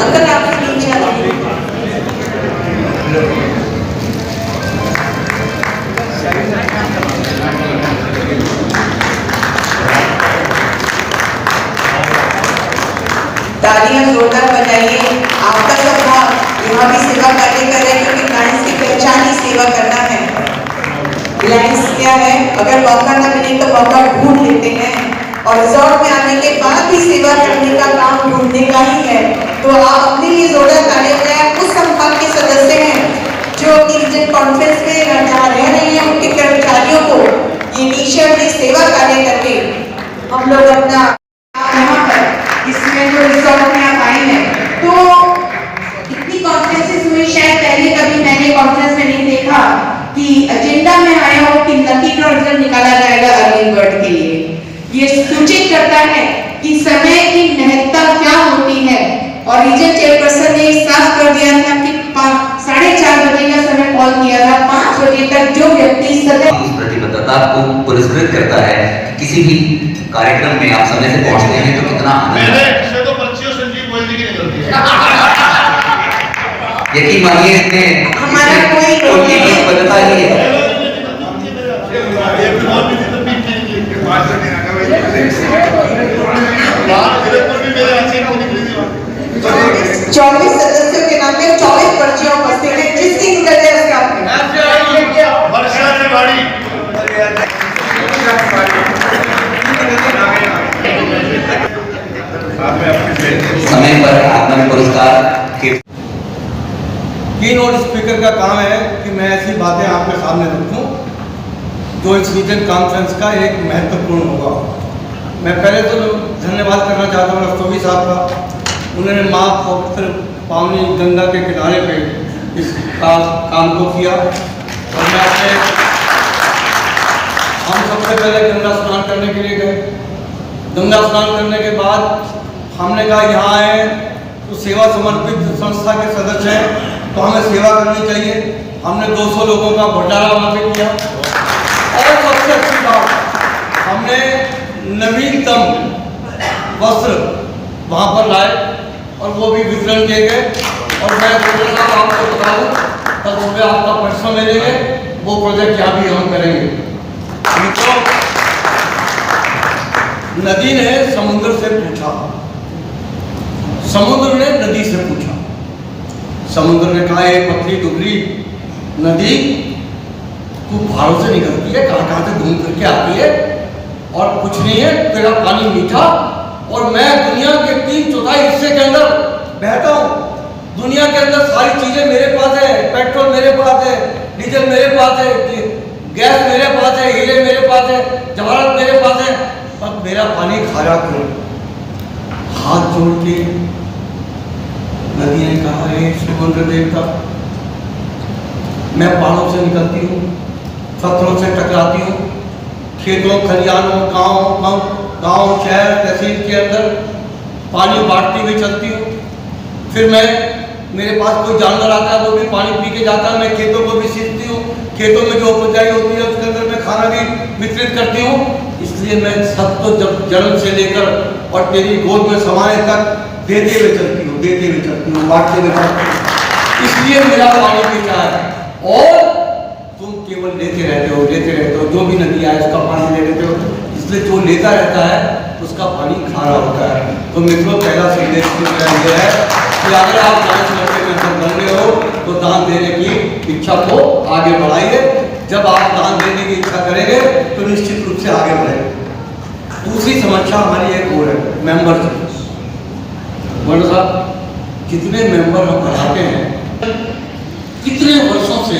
[SPEAKER 1] अंकल आप नीचे आ जाइए। तालियां जोरदार बजाइए। आपका सब भाव यहाँ भी सेवा कार्य कर रहे हैं क्योंकि लायंस की पहचान ही सेवा करना है। लायंस क्या है, अगर मौका ना मिले तो मौका ढूंढ लेते हैं और रिजॉर्ट में आने के बाद भी सेवा करने का काम ढूंढने का ही है। तो आप अपने लिए जोरदार तालियां बजाएं। उस संभाग के सदस्य हैं जो कि रीजन कॉन्फ्रेंस में जहाँ रह रहे हैं, उनके कर्मचारियों को ये निःशर्त सेवा कार्य करके हम लोग अपना यहाँ पर इसमें जो रिजॉर्ट में आप आए हैं, तो इतनी कॉन्फ्रेंसेस हुई, शायद पहले कभी मैंने कॉन्फ्रेंस में नहीं देखा कि एजेंडा में आया हो कि नदी का रिजल्ट निकाला जाएगा अर्निंग वर्ड के लिए। ये सूचित करता है कि समय की महत्ता क्या होती है। और रीजन चेयरपर्सन ने साफ कर दिया था कि 4:30 बजे का समय कॉल किया था, 5 बजे तक जो व्यक्ति सदन
[SPEAKER 4] उस प्रतिबद्धता को पुरस्कृत करता है कि किसी भी कार्यक्रम में आप समय से पहुंचते हैं तो कितना आनंद
[SPEAKER 2] मैंने
[SPEAKER 4] आता है।
[SPEAKER 2] से तो पर्चियों संजीव गोयल की निकलती है।
[SPEAKER 4] यकीन मानिए इसमें
[SPEAKER 1] हमारा कोई
[SPEAKER 4] उनकी प्रतिबद्धता ही है।
[SPEAKER 1] चौबीस सदस्यों के नाम पे 24 पर्चियां उपस्थित है, जिसकी निकल जाए उसका
[SPEAKER 2] वर्षा तिवारी,
[SPEAKER 4] समय पर आत्मा पुरस्कार के
[SPEAKER 7] कीनोट स्पीकर का काम है कि मैं ऐसी बातें आपके सामने रखूं जो इस रीजन कॉन्फ्रेंस का एक महत्वपूर्ण होगा। मैं पहले तो धन्यवाद करना चाहता हूँ रस्तोगी साहब का। उन्होंने माँ पवित्र पावनी गंगा के किनारे पे इस काम को किया। और मैं अपने हम सबसे पहले गंगा स्नान करने के लिए गए। गंगा स्नान करने के बाद हमने कहा यहाँ आए तो सेवा समर्पित संस्था के सदस्य हैं तो हमें सेवा करनी चाहिए। हमने 200 लोगों का भंडारा वहाँ पे किया। और सबसे अच्छी बात, हमने नवीनतम वस्त्र वहाँ पर लाए और वो भी वितरण किए गए। और मैं आपको बता दूँ, तब उसमें आपका परिश्रम मिलेंगे, वो प्रोजेक्ट यहाँ भी हम करेंगे। मित्रों, नदी ने समुद्र से पूछा, समुद्र ने नदी से पूछा। समुद्र ने कहा एक पतली दुबली नदी तू पहाड़ों से निकलती है, कहाँ कहाँ से घूम करके आती है और कुछ नहीं है, तेरा पानी मीठा और मैं दुनिया के 3/4 हिस्से के अंदर बहता हूँ। दुनिया के अंदर सारी चीजें मेरे पास है, पेट्रोल मेरे पास है, डीजल मेरे पास है, गैस मेरे पास है, हीरे मेरे पास है, जवाहरात मेरे पास है, पर मेरा पानी खारा क्यों? हाथ जोड़ के नदी ने कहा, हे समुद्र देवता, मैं पहाड़ों से निकलती हूँ, पत्थरों से टकराती हूँ, खेतों खलिहानों गांव शहर तहसील के अंदर पानी बांटती हुई चलती हूँ। फिर मैं मेरे पास कोई जानवर आता है वो भी पानी पी के जाता है, मैं खेतों को भी सींचती हूँ, खेतों में जो उपजाई होती है उसके अंदर मैं खाना भी वितरित करती हूँ। इसलिए मैं सबको जब जन्म से लेकर और तेरी गोद में समाने तक देते हुए चलती हूँ, बांटते हुए चलती हूँ। इसलिए मेरा पानी पीता है और तुम केवल लेते रहते हो, जो भी नदी आए उसका पानी ले लेते हो, इसलिए जो लेता रहता है उसका पानी खारा होता है। तो मित्रों, पहला संदेश मेरा ये है कि अगर आप लायंस क्लब के मेंबर बन रहे हो तो दान देने की इच्छा को आगे बढ़ाइए। जब आप दान देने की इच्छा करेंगे तो निश्चित रूप से आगे बढ़ेंगे। दूसरी समस्या हमारी एक और है, मेंबरशिप। बोलो साहब, कितने मेंबर हम बढ़ाते हैं, कितने वर्षों से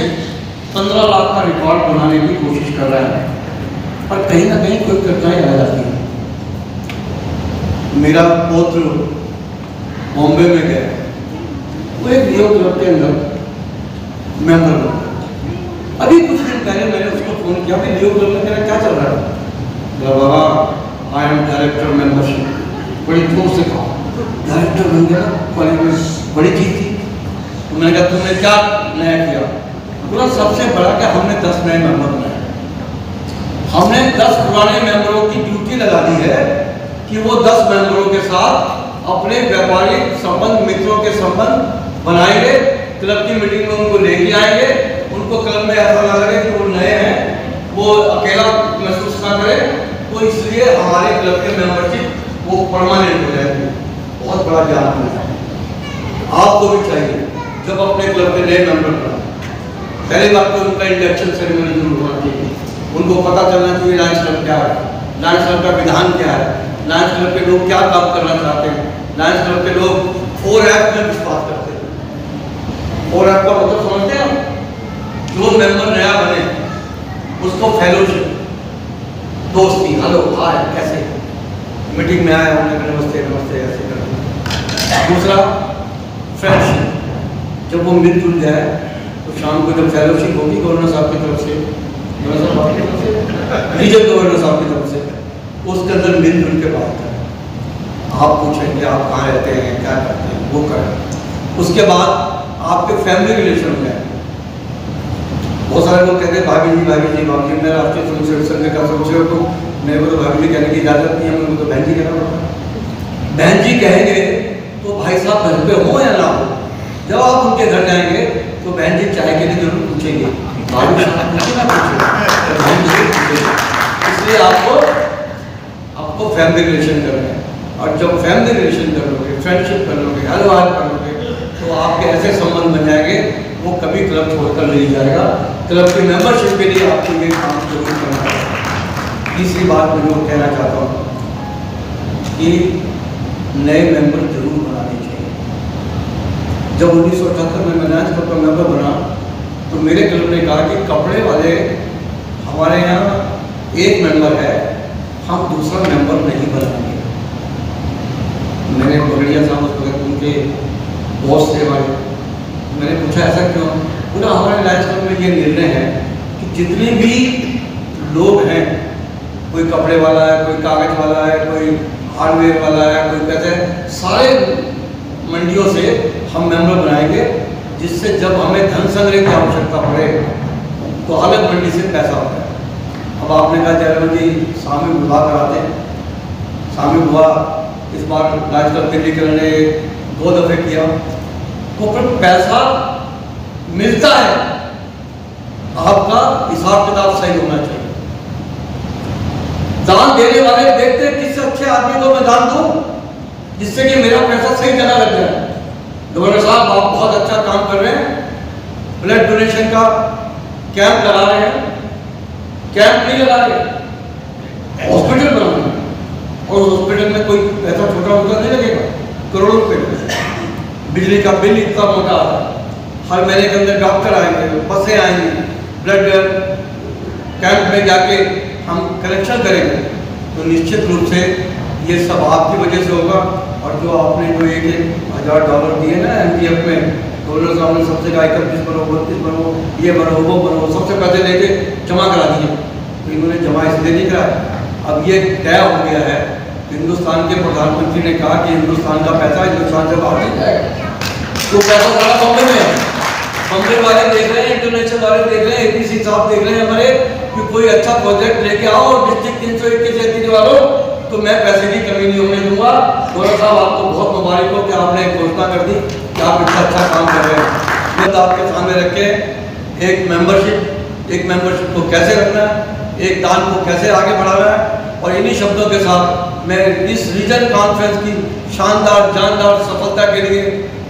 [SPEAKER 7] 15 लाख का रिकॉर्ड बनाने की कोशिश कर रहे हैं, पर कहीं ना कहीं कोई कठिनाई आ जाती है। मेरा पुत्र बॉम्बे में गया, वो एक लियो क्लब के अंदर मेंबर बना। अभी कुछ दिन पहले मैंने उसको फोन किया कि लियो क्लब में तेरा क्या चल रहा है? बाबा, आई एम डायरेक्टर मेंबरशिप। बड़ी जोर से कहा, डायरेक्टर बन गया कॉलेज में, बड़ी चीज थी। तो मैंने कहा तुमने क्या नया किया? पूरा सबसे बड़ा क्या, हमने 10 नए मेंबर बनाए। हमने 10 पुराने मेंबरों की ड्यूटी लगा दी है कि वो 10 मेंबरों के साथ अपने व्यापारिक संबंध, मित्रों के संबंध बनाएंगे, क्लब की मीटिंग में उनको लेके आएंगे, उनको क्लब में ऐसा ना लगे कि वो नए हैं, वो अकेला महसूस ना करें। तो इसलिए हमारे क्लब के मेंबरशिप वो परमानेंट हो जाएगी। बहुत बड़ा ज्ञान मिलता है। आपको भी चाहिए जब अपने क्लब के नए मेंबर बनाए, पहली बात तो उनका इंडक्शन सेरेमनी जरूर होना चाहिए। उनको पता चलना चाहिए लायंस क्लब क्या है, लायंस क्लब का विधान क्या है, लायंस क्लब के लोग क्या काम करना चाहते हैं। लायंस क्लब के लोग 4F में विश्वास करते हैं। 4F का मतलब समझते हैं आप? जो मेंबर नया बने उसको फेलोशिप, दोस्ती, हेलो हाय कैसे, मीटिंग में आए हमने नमस्ते नमस्ते ऐसे करते। दूसरा फ्रेंडशिप, जब वो मिलजुल जाए तो शाम को जब फेलोशिप होगी गवर्नर साहब की तरफ से, रीजन गवर्नर साहब की तरफ से, उसके अंदर मिलजुल के बात करें। आप पूछेंगे आप कहाँ रहते हैं, क्या करते हैं, वो करें। उसके बाद आपके फैमिली रिलेशन में बहुत सारे लोग कहते हैं भाभी जी मैं राष्ट्रीय स्वयंसेवक संघ का स्वयंसेवक हूँ, मेरे को तो भाभी जी कहने की इजाजत नहीं है, मेरे को तो बहन जी कहना पड़ता। बहन जी कहेंगे तो भाई साहब घर पे हो या ना हो, जब आप उनके घर जाएंगे तो बहन जी चाय के लिए जरूर पूछेंगे, भाभी साहब पूछे ना पूछे, बहन जी पूछेंगे। इसलिए आपको फैमिली रिलेशन करना है, और जब फैमिली रिलेशन कर लोगे, फ्रेंडशिप कर लोगे, हेलो हाल कर लोगे, तो आपके ऐसे संबंध बन जाएंगे वो कभी क्लब छोड़कर नहीं जाएगा। क्लब की मेंबरशिप के लिए आपको ये काम जरूर करना है। तीसरी बात मैं जो कहना चाहता हूँ कि नए मेंबर जरूर बनाने चाहिए। जब 1978 में मैं लायंस क्लब का मेंबर बना तो मेरे क्लब ने कहा कि कपड़े वाले हमारे यहाँ एक मेंबर है, हम दूसरा मेंबर नहीं बनाएंगे। मैंने बगड़िया साहब उस वक्त उनके बॉस से वाले, मैंने पूछा ऐसा क्यों? बोला हमारे लायंस क्लब में ये निर्णय है कि जितने भी लोग हैं, कोई कपड़े वाला है, कोई कागज वाला है, कोई हार्डवेयर वाला है, कोई कहते हैं, सारे मंडियों से हम मेंबर बनाएंगे, जिससे जब हमें धन संग्रह की आवश्यकता पड़े तो अलग मंडी से पैसा होता है। अब आपने कहा जयराम जी सामूहिक विवाह कराते हैं, सामूहिक विवाह इस बार लायंस क्लब दिल्ली ने 2 दफे किया, तो फिर पैसा मिलता है, आपका हिसाब किताब सही होना चाहिए। दान देने वाले देखते हैं किस अच्छे आदमी को मैं दान दूं जिससे कि मेरा पैसा सही जगह लग जाए। गवर्नर साहब आप बहुत अच्छा काम कर रहे हैं, ब्लड डोनेशन का कैंप लगा रहे हैं, कैंप नहीं लगा रहे, हॉस्पिटल बना रहे हैं, और हॉस्पिटल में कोई पैसा छोटा मोटा नहीं लगेगा, करोड़ों रुपए। बिजली का बिल इतना मोटा आता है, हर महीने के अंदर डॉक्टर आएंगे, बसें आएंगी, ब्लड कैंप में जाके हम कलेक्शन करेंगे, तो निश्चित रूप से ये सब आपकी वजह से होगा। और जो आपने जो $1,000 दिए ना MPF में, गवर्नर साहब ने सबसे कहा 31 बनो, 32 बनो, ये बनो, वो बनो, सबसे पैसे लेके जमा करा दिए, तो इन्होंने जमा इसलिए नहीं कराया। अब ये तय हो गया है, हिंदुस्तान के प्रधानमंत्री ने कहा कि हिंदुस्तान का पैसा हिंदुस्तान से बाहर नहीं जाएगा, तो पैसा सारा बॉम्बे में है। बॉम्बे वाले देख रहे हैं, इंटरनेशनल वाले देख रहे हैं, APC साहब देख रहे हैं हमारे कि कोई अच्छा प्रोजेक्ट लेके आओ और डिस्ट्रिक्ट 321 वालों, तो मैं पैसे की कमी नहीं होने दूंगा। गौरव साहब आपको बहुत मुबारक हो कि आपने एक घोषणा कर दी कि आप इतना अच्छा काम कर रहे हैं। मैं तो आपके सामने रखे एक मेंबरशिप को कैसे रखना है, एक दान को कैसे आगे बढ़ाना है, और इन्हीं शब्दों के साथ मैं इस रीजन कॉन्फ्रेंस की शानदार जानदार सफलता के लिए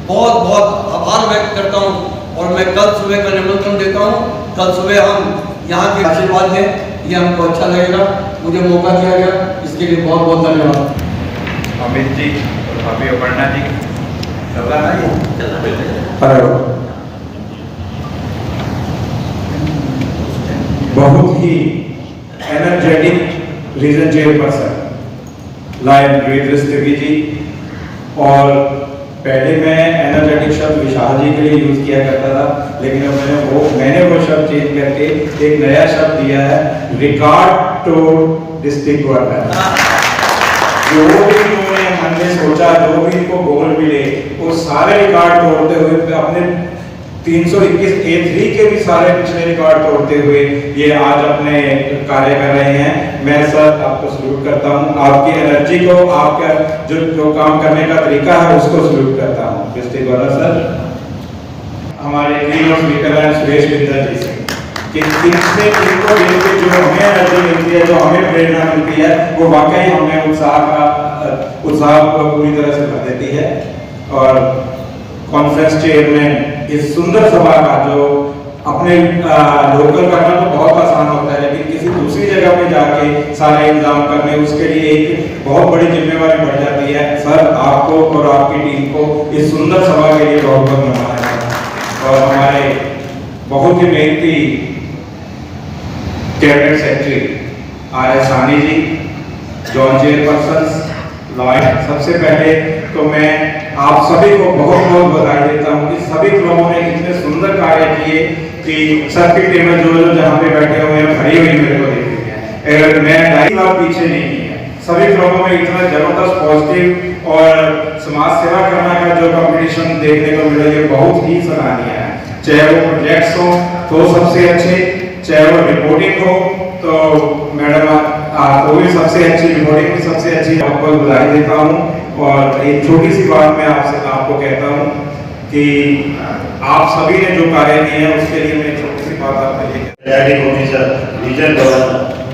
[SPEAKER 7] बहुत बहुत आभार व्यक्त करता हूँ। और मैं कल सुबह का निमंत्रण देता हूँ, कल सुबह हम यहाँ के आशीर्वाद हैं, ये हमको अच्छा लगेगा। मुझे मौका दिया गया, इसके लिए बहुत बहुत धन्यवाद।
[SPEAKER 8] अमित जी और भाभी अपर्णा जी,
[SPEAKER 9] बहुत ही एनर्जेटिक रीजन चेयरपर्सन लायन वेदरस्तगी जी, और पहले मैं एनर्जेटिक शब्द विशाल जी के लिए यूज किया करता था, लेकिन अब मैंने वो शब्द चेंज करके एक नया शब्द दिया है, रिकॉर्ड टू डिस्ट्रिक्ट गवर्नर। जो भी उन्होंने मन में सोचा, जो भी इनको गोल मिले, वो सारे रिकॉर्ड तोड़ते हुए अपने 321 A3 के भी सारे पिछले रिकॉर्ड तोड़ते हुए ये आज अपने कार्य कर रहे हैं। मैं सर आपको सल्यूट करता हूँ, आपकी एनर्जी को, आपका जो काम करने का तरीका है उसको सल्यूट करता हूँ। डिस्ट्रिक्ट गवर्नर सर, हमारे कीनोट स्पीकर हैं सुरेश बिंदर जी से, कि इनसे इनको देख के जो हमें एनर्जी मिलती है, जो हमें प्रेरणा मिलती है, वो वाकई हमें उत्साह को पूरी तरह से भर देती है। और कॉन्फ्रेंस चेयरमैन इस सुंदर सभा का जो अपने लोकल करना तो बहुत आसान होता है, लेकिन किसी दूसरी जगह पे जाके सारे इंतजाम करने, उसके लिए एक बहुत बड़ी जिम्मेवारी बढ़ जाती है। सर, आपको और आपकी टीम को इस सुंदर सभा के लिए बहुत बहुत नमन है। और हमारे बहुत ही मेहनती कैबिनेट सेक्रेटरी आर.एस. सानी जी, जॉन चेयरपर्सन लॉयड, सबसे पहले तो मैं आप सभी को बहुत बहुत बधाई देता हूँ कि सभी क्लबों ने इतने सुंदर कार्य किए कि सबकी टेबल जो जहाँ पे बैठे हुए हैं भरी हुई मेरे को दिखी है। मैं ढाई लाख पीछे नहीं किया, सभी क्लबों में इतना जबरदस्त पॉजिटिव और समाज सेवा करने का जो कंपटीशन देखने को मिला, ये बहुत ही सराहनीय है। चाहे वो प्रोजेक्ट्स हो तो सबसे अच्छे, चाहे वो रिपोर्टिंग हो तो मैडम आपको भी सबसे अच्छी, रिपोर्टिंग भी सबसे अच्छी, आपको बधाई देता हूँ। और एक छोटी सी बात मैं आपको कहता हूँ कि आप सभी ने जो कार्य किए हैं उसके लिए मैं छोटी सी बात आपके लिए
[SPEAKER 2] retiring officer region governor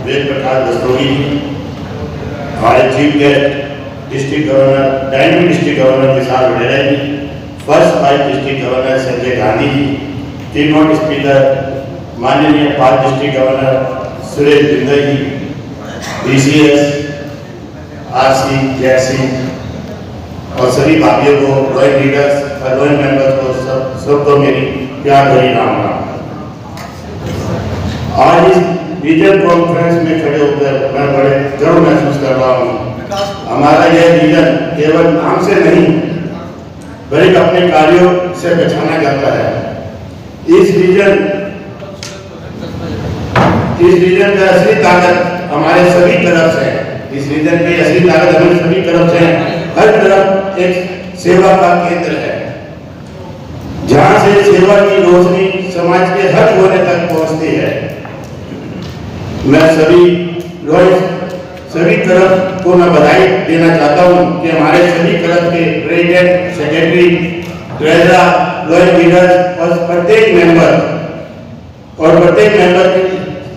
[SPEAKER 2] Ved Prakash Rastogi ji, हमारे chief guest district governor, diamond district governor Vishal Vadera ji, first vice district governor Sanjay Gandhi ji, keynote speaker माननीय 5 district governor Suresh Binder ji, DCS RC Jai Singh और सभी भाइयों को, लॉयल लीडर्स और लॉयल मेंबर्स को सबको मेरी प्यार भरी राम राम। आज इस रीजन कॉन्फ्रेंस में खड़े होकर मैं बड़े गर्व महसूस कर रहा हूँ। हमारा यह रीजन केवल नाम से नहीं बल्कि अपने कार्यों से पहचाना जाता है। इस रीजन का असली ताकत हमारे सभी तरफ से है। इस रीजन की असली ताकत हमारे सभी तरफ से है। हर तरफ एक सेवा का केंद्र है, जहां से सेवा की रोशनी समाज के हर कोने तक पहुंचती है। मैं सभी तरफ को मैं बधाई देना चाहता हूं कि हमारे सभी क्लब के president, secretary, treasurer, loyal leaders और प्रत्येक मेंबर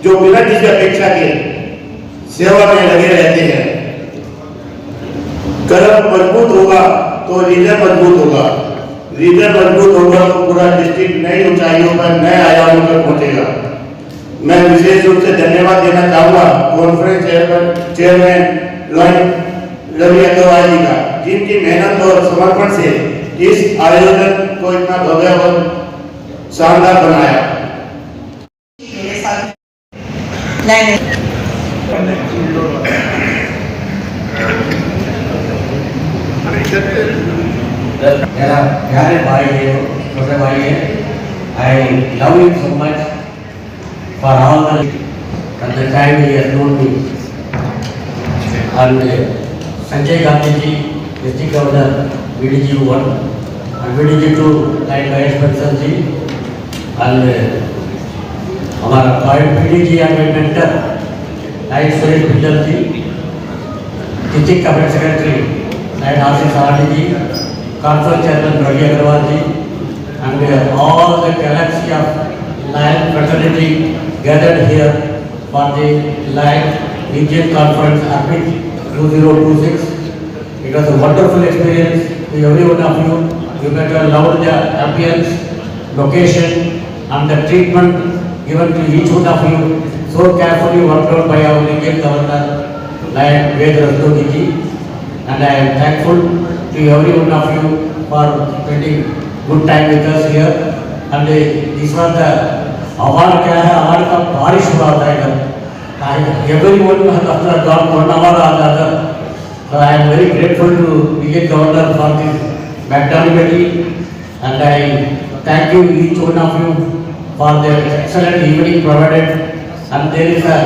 [SPEAKER 2] जो बिना किसी अपेक्षा के सेवा में लगे रहते हैं। क्लब मजबूत होगा तो रीजन मजबूत होगा, रीजन मजबूत होगा तो पूरा डिस्ट्रिक्ट नई ऊंचाइयों पर, नए आयामों पर पहुंचेगा। मैं विशेष रूप से धन्यवाद देना चाहूंगा conference chairman lion Ravi Agarwal ji का, जिनकी मेहनत और समर्पण से इस आयोजन को इतना भव्य और शानदार बनाया।
[SPEAKER 1] मेरे साथ नहीं
[SPEAKER 10] मेरा प्यारे भाई है, छोटे भाई है, I love you so much for all the time he has known me. और Sanjay Gandhi ji, district governor BDG 1 और BDG 2 लाइन महेश बंसल जी, और हमारा BDG and mentor lion Suresh Binder ji, district cabinet secretary lion Ashish Sahni ji, Conference Chairman Ravi Agrawal ji, and all the galaxy of Lion fraternity gathered here for the Lion Region Conference Arbit 2026. It was a wonderful experience to every one of you. You better love the ambience, location, and the treatment given to each one of you, so carefully worked out by our Region Governor Lion Ved Rastogi ji, and I am thankful to every one of you for spending good time with us here. And this was the award, क्या है award का बारिश हुआ होता है इधर, everyone has got 1 award or the other. So I am very grateful to Region Governor for this magnanimity, and I thank you each one of you for the excellent evening provided. And there is a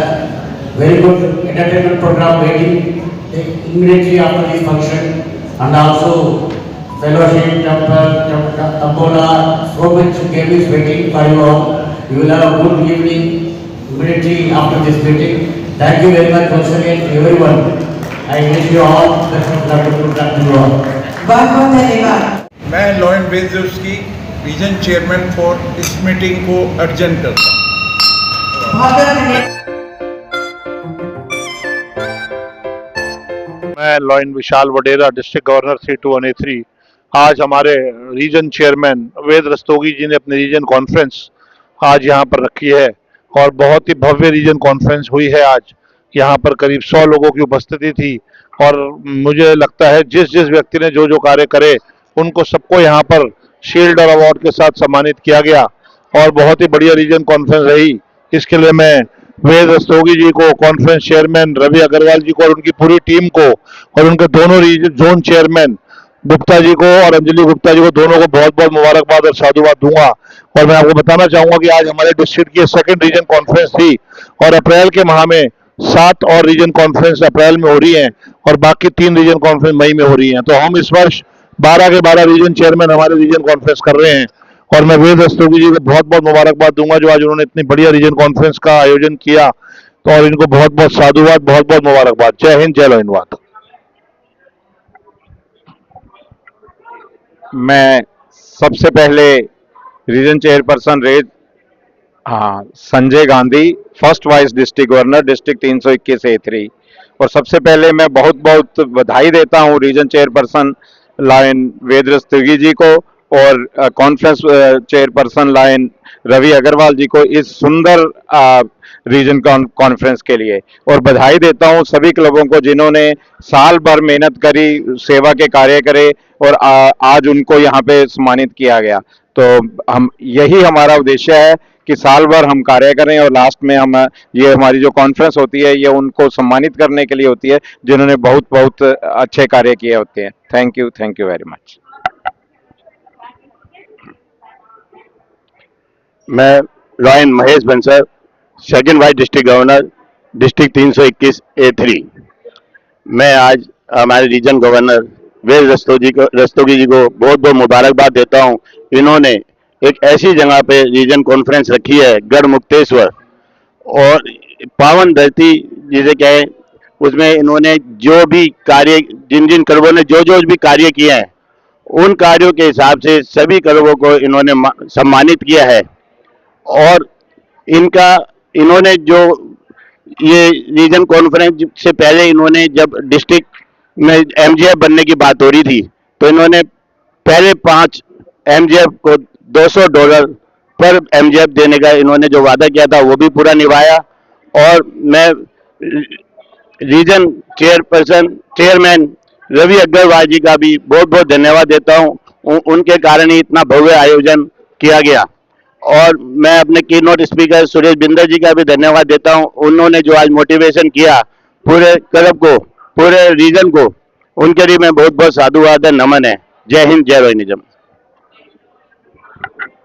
[SPEAKER 10] very good entertainment program waiting immediately after this function, and also fellowship, tambola, so much game is waiting for you all. You will have a good evening immediately after this meeting. Thank you very much once again to everyone. I wish you all the best of luck to you all.
[SPEAKER 1] बहुत धन्यवाद।
[SPEAKER 5] मैं Lloyd वेदर्स की region chairman for इस meeting को urgent करता हूँ।
[SPEAKER 1] बहुत धन्यवाद।
[SPEAKER 2] मैं लॉयड विशाल वडेरा, डिस्ट्रिक्ट गवर्नर 321A3। आज हमारे रीजन चेयरमैन वेद रस्तोगी जी ने अपनी रीजन कॉन्फ्रेंस आज यहाँ पर रखी है, और बहुत ही भव्य रीजन कॉन्फ्रेंस हुई है आज। यहाँ पर करीब 100 लोगों की उपस्थिति थी और मुझे लगता है जिस जिस व्यक्ति ने जो जो कार्य करे उनको सबको यहाँ पर शील्ड और अवार्ड के साथ सम्मानित किया गया और बहुत ही बढ़िया रीजन कॉन्फ्रेंस रही। इसके लिए मैं वेद रस्तोगी जी को, कॉन्फ्रेंस चेयरमैन रवि अग्रवाल जी को और उनकी पूरी टीम को और उनके दोनों reason zone chairman Gupta ji को और अंजलि गुप्ता जी को, दोनों को बहुत बहुत मुबारकबाद और साधुवाद दूंगा। और मैं आपको बताना चाहूंगा कि आज हमारे डिस्ट्रिक्ट की सेकंड रीजन कॉन्फ्रेंस थी और अप्रैल के माह में 7 और रीजन कॉन्फ्रेंस अप्रैल में हो रही हैं और बाकी 3 रीजन कॉन्फ्रेंस मई में हो रही हैं। तो हम इस वर्ष 12 के 12 रीजन चेयरमैन हमारे रीजन कॉन्फ्रेंस कर रहे हैं और मैं वेद रस्तोगी जी को बहुत बहुत मुबारकबाद दूंगा जो आज उन्होंने इतनी बढ़िया रीजन कॉन्फ्रेंस का आयोजन किया। तो और इनको बहुत बहुत साधुवाद, बहुत बहुत मुबारकबाद। जय हिंद, जय लोहिंदवाद।
[SPEAKER 8] मैं सबसे पहले region chairperson Sanjay Gandhi, first vice district governor, district 321 A3, और सबसे पहले मैं बहुत बहुत बधाई देता हूं region chairperson lion Ved Rastogi ji को और conference chairperson lion Ravi Agarwal ji को इस सुंदर रीजन कॉन्फ्रेंस के लिए, और बधाई देता हूं सभी क्लबों को जिन्होंने साल भर मेहनत करी, सेवा के कार्य करे और आज उनको यहाँ पे सम्मानित किया गया। तो हम यही हमारा उद्देश्य है कि साल भर हम कार्य करें और लास्ट में हम ये हमारी जो कॉन्फ्रेंस होती है ये उनको सम्मानित करने के लिए होती है जिन्होंने बहुत बहुत अच्छे कार्य किए होते हैं। Thank you very much.
[SPEAKER 2] मैं lion Mahesh Bansal, second vice district governor, district 321 A3। मैं आज हमारे रीजन गवर्नर वेद रस्तोगी जी को बहुत बहुत मुबारकबाद देता हूं। इन्होंने एक ऐसी जगह पे रीजन कॉन्फ्रेंस रखी है गढ़ मुक्तेश्वर, और पावन धरती जिसे कहें, उसमें इन्होंने जो भी कार्य, जिन जिन क्लबों ने जो जो भी कार्य किए हैं उन कार्यों के हिसाब से सभी क्लबों को इन्होंने सम्मानित किया है। और इन्होंने जो ये रीजन कॉन्फ्रेंस से पहले इन्होंने जब डिस्ट्रिक्ट में MGF बनने की बात हो रही थी तो इन्होंने पहले 5 MGF को $200 पर MGF देने का इन्होंने जो वादा किया था वो भी पूरा निभाया। और मैं रीजन चेयरमैन रवि अग्रवाल जी का भी बहुत बहुत धन्यवाद देता हूं। उनके कारण ही इतना भव्य आयोजन किया गया। और मैं अपने की नोट स्पीकर सुरेश बिंदर जी का भी धन्यवाद देता हूं। उन्होंने जो आज मोटिवेशन किया पूरे क्लब को, पूरे रीजन को, उनके लिए मैं बहुत बहुत साधुवाद है, नमन है। जय हिंद, जय रोहिनिज्म।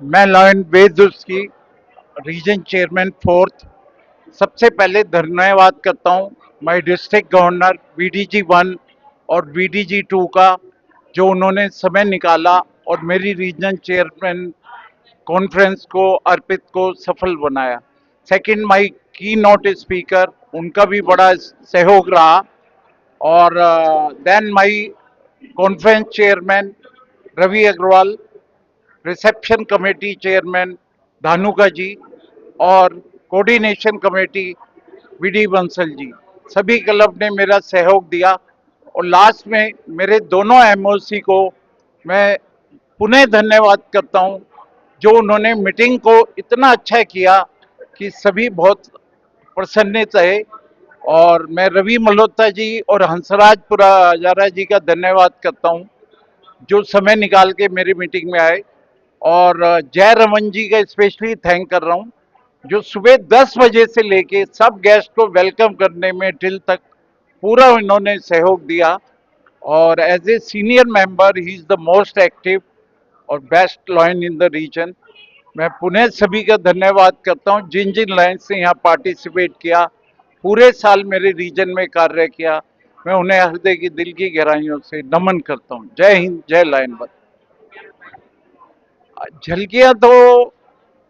[SPEAKER 5] मैं लॉयन वेद की रीजन चेयरमैन 4th, सबसे पहले धन्यवाद करता हूं माय डिस्ट्रिक्ट गवर्नर VDG 1 और VDG 2 का, जो उन्होंने समय निकाला और मेरी रीजन चेयरमैन कॉन्फ्रेंस को, अर्पित को सफल बनाया। Second my keynote speaker, उनका भी बड़ा सहयोग रहा। और then my conference chairman Ravi Agarwal, reception committee chairman Dhanuka ji और coordination committee VD Bansal ji, सभी क्लब ने मेरा सहयोग दिया। और लास्ट में मेरे दोनों MOC को मैं पुनः धन्यवाद करता हूं, जो उन्होंने मीटिंग को इतना अच्छा किया कि सभी बहुत प्रसन्नित रहे। और मैं रवि मल्होत्रा जी और हंसराज पुराजारा जी का धन्यवाद करता हूं, जो समय निकाल के मेरी मीटिंग में आए। और जय रमन जी का स्पेशली थैंक कर रहा हूं, जो सुबह 10 बजे से लेके सब गेस्ट को वेलकम करने में टिल तक पूरा इन्होंने सहयोग दिया। और as a senior member he is the most active और best lion in the region. मैं पुनः सभी का धन्यवाद करता हूं जिन जिन लायंस ने यहाँ पार्टिसिपेट किया, पूरे साल मेरे रीजन में कार्य किया। मैं उन्हें हृदय की दिल की गहराइयों से नमन करता हूं। जय हिंद, जय लायनबद्ध। झलकियां तो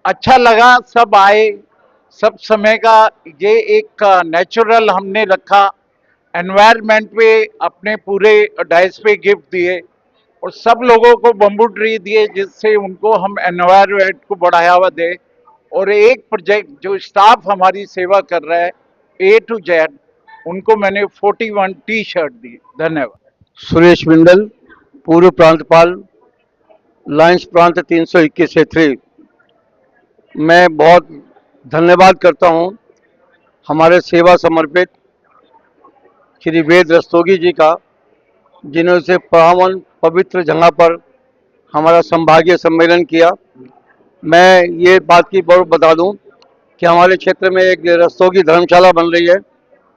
[SPEAKER 5] अच्छा लगा, सब आए, सब समय का ये एक नेचुरल हमने रखा एनवायरनमेंट पे, अपने पूरे डाइस पे गिफ्ट दिए और सब लोगों को बम्बू ट्री दिए, जिससे उनको हम एनवायरनमेंट को बढ़ावा दे। और एक प्रोजेक्ट जो स्टाफ हमारी सेवा कर रहा है A to Z, उनको मैंने 41 T-शर्ट दी। धन्यवाद।
[SPEAKER 7] सुरेश बिंदल, पूर्व प्रांतपाल, लायंस प्रांत 321 से 3। मैं बहुत धन्यवाद करता हूं हमारे सेवा समर्पित श्री वेद रस्तोगी जी का, जिन्होंने से पावन पवित्र जगह पर हमारा संभागीय सम्मेलन किया। मैं ये बात की बहुत बता दूं कि हमारे क्षेत्र में एक रस्तोगी धर्मशाला बन रही है,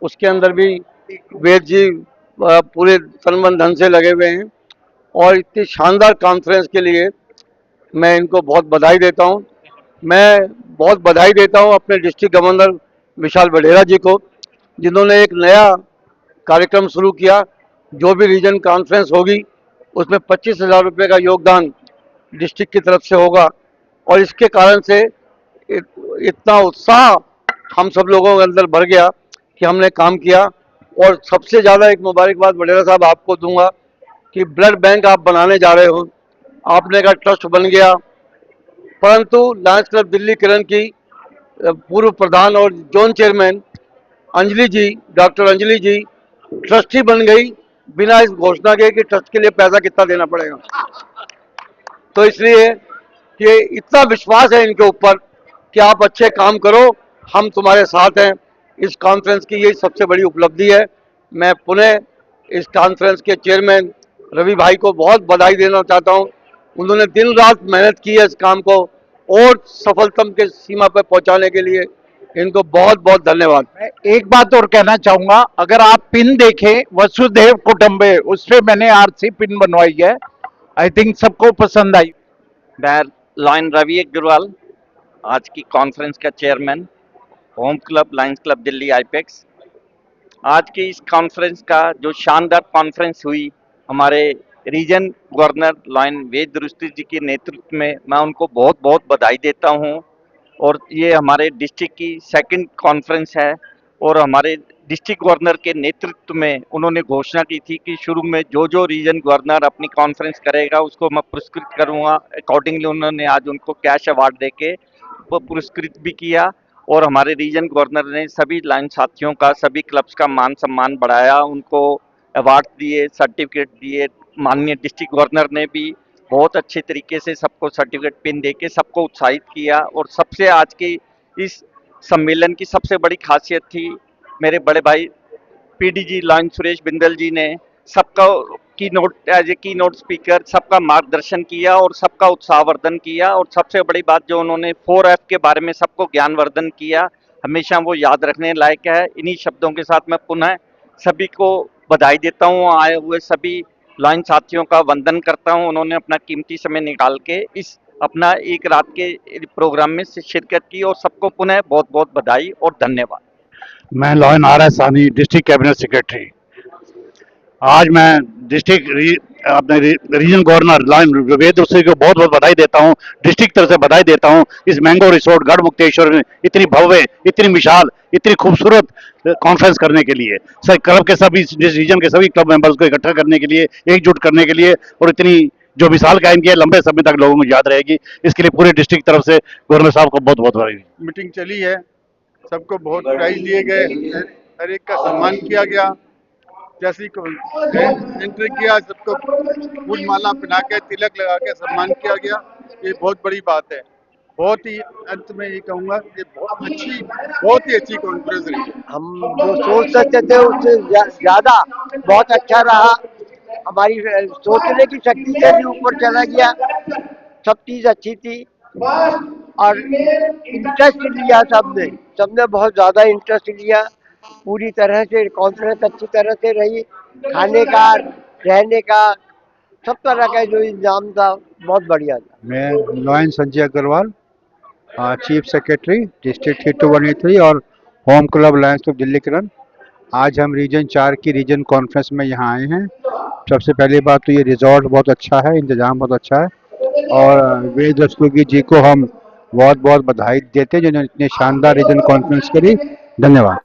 [SPEAKER 7] उसके अंदर भी वेद जी पूरे तन मन धन से लगे हुए हैं और इतनी शानदार कॉन्फ्रेंस के लिए मैं इनको बहुत बधाई देता हूं। मैं बहुत बधाई देता हूं अपने डिस्ट्रिक्ट गवर्नर विशाल बढेरा जी को, जिन्होंने एक नया कार्यक्रम शुरू किया। जो भी रीजन कॉन्फ्रेंस होगी उसमें 25,000 रुपये का योगदान डिस्ट्रिक्ट की तरफ से होगा और इसके कारण से इतना उत्साह हम सब लोगों के अंदर भर गया कि हमने काम किया। और सबसे ज़्यादा एक मुबारकबाद बढेरा साहब आपको दूंगा कि ब्लड बैंक आप बनाने जा रहे हो, आपने का ट्रस्ट बन गया, परंतु लायंस क्लब दिल्ली किरण की पूर्व प्रधान और जोन चेयरमैन अंजलि जी, डॉक्टर अंजलि जी ट्रस्टी बन गई बिना इस घोषणा के कि ट्रस्ट के लिए पैसा कितना देना पड़ेगा। तो इसलिए कि इतना विश्वास है इनके ऊपर कि आप अच्छे काम करो, हम तुम्हारे साथ हैं। इस कॉन्फ्रेंस की ये सबसे बड़ी उपलब्धि है। मैं पुनः इस कॉन्फ्रेंस के चेयरमैन रवि भाई को बहुत बधाई देना चाहता हूं। उन्होंने दिन रात मेहनत की है इस काम को और सफलतम के सीमा पर पहुंचाने के लिए इनको बहुत बहुत धन्यवाद।
[SPEAKER 5] मैं एक बात और कहना चाहूंगा, अगर आप पिन देखें वसुदेव कुटुंबे, उस पे मैंने आरसी पिन बनवाई है। आई थिंक सबको पसंद आई।
[SPEAKER 3] मैं लॉयन रवि अग्रवाल, आज की कॉन्फ्रेंस का chairman, home club lions club Delhi आईपेक्स। आज की इस कॉन्फ्रेंस का जो शानदार कॉन्फ्रेंस हुई, हमारे रीजन गवर्नर लॉयन वेद रुस्ती जी के नेतृत्व में, मैं उनको बहुत बहुत बधाई देता हूं। और ये हमारे डिस्ट्रिक्ट की सेकंड कॉन्फ्रेंस है और हमारे डिस्ट्रिक्ट गवर्नर के नेतृत्व में उन्होंने घोषणा की थी कि शुरू में जो जो रीजन गवर्नर अपनी कॉन्फ्रेंस करेगा उसको मैं पुरस्कृत करूंगा। अकॉर्डिंगली उन्होंने आज उनको कैश अवार्ड देके वो पुरस्कृत भी किया और हमारे रीजन गवर्नर ने सभी लाइन साथियों का, सभी क्लब्स का मान सम्मान बढ़ाया, उनको अवार्ड दिए, सर्टिफिकेट दिए। माननीय डिस्ट्रिक्ट गवर्नर ने भी बहुत अच्छे तरीके से सबको सर्टिफिकेट पिन देके सबको उत्साहित किया। और सबसे आज की इस सम्मेलन की सबसे बड़ी खासियत थी, मेरे बड़े भाई पीडीजी लॉयन सुरेश बिंदल जी ने सबका एज ए की नोट स्पीकर सबका मार्गदर्शन किया और सबका उत्साहवर्धन किया। और सबसे बड़ी बात जो उन्होंने 4F के बारे में सबको ज्ञानवर्धन किया, हमेशा वो याद रखने लायक है। इन्हीं शब्दों के साथ मैं पुनः सभी को बधाई देता हूँ, आए हुए सभी लॉयन साथियों का वंदन करता हूँ। उन्होंने अपना कीमती समय निकाल के इस अपना एक रात के प्रोग्राम में शिरकत की और सबको पुनः बहुत बहुत बधाई और धन्यवाद।
[SPEAKER 11] मैं lion RS Sahni, district cabinet secretary. आज मैं अपने रीजन गवर्नर लॉयन वेद रुस्ती को बहुत बहुत बधाई देता हूं, डिस्ट्रिक्ट तरफ से बधाई देता हूं। इस मैंगो रिसोर्ट गढ़ मुक्तेश्वर में इतनी भव्य, इतनी विशाल, इतनी खूबसूरत कॉन्फ्रेंस करने के लिए, सर क्लब के सभी रीजन के सभी क्लब मेंबर्स को इकट्ठा करने के लिए, एकजुट करने के लिए और इतनी जो विशाल कायम किया लंबे समय तक लोगों को याद रहेगी, इसके लिए पूरे डिस्ट्रिक्ट तरफ से गवर्नर साहब को बहुत बहुत बधाई।
[SPEAKER 2] मीटिंग चली है, सबको बहुत प्राइज दिए गए, हर एक का सम्मान किया गया। जैसे एंट्री किया सबको फूल माला पहना के तिलक लगा के सम्मान किया गया। ये बहुत बड़ी बात है। बहुत ही अंत में ये कहूँगा कि बहुत ही अच्छी कॉन्फ्रेंस रही है।
[SPEAKER 12] हम जो सोच सकते थे उससे ज्यादा बहुत अच्छा रहा। हमारी सोचने की शक्ति से भी ऊपर चला गया। सब चीज अच्छी थी और इंटरेस्ट लिया सबने बहुत ज्यादा इंटरेस्ट लिया। पूरी तरह से कॉन्फ्रेंस अच्छी तरह से रही। खाने का, रहने का, सब तरह का जो इंतजाम था बहुत बढ़िया था।
[SPEAKER 13] मैं lion Sanjay Agarwal, chief secretary district 3213 और home club lions club Delhi Kiran. आज हम रीजन 4 की रीजन कॉन्फ्रेंस में यहाँ आए हैं। सबसे पहली बात तो ये रिजॉर्ट बहुत अच्छा है, इंतजाम बहुत अच्छा है और वेद रस्तोगी जी को हम बहुत बहुत बधाई देते हैं जिन्होंने इतनी शानदार रीजन कॉन्फ्रेंस करी। धन्यवाद।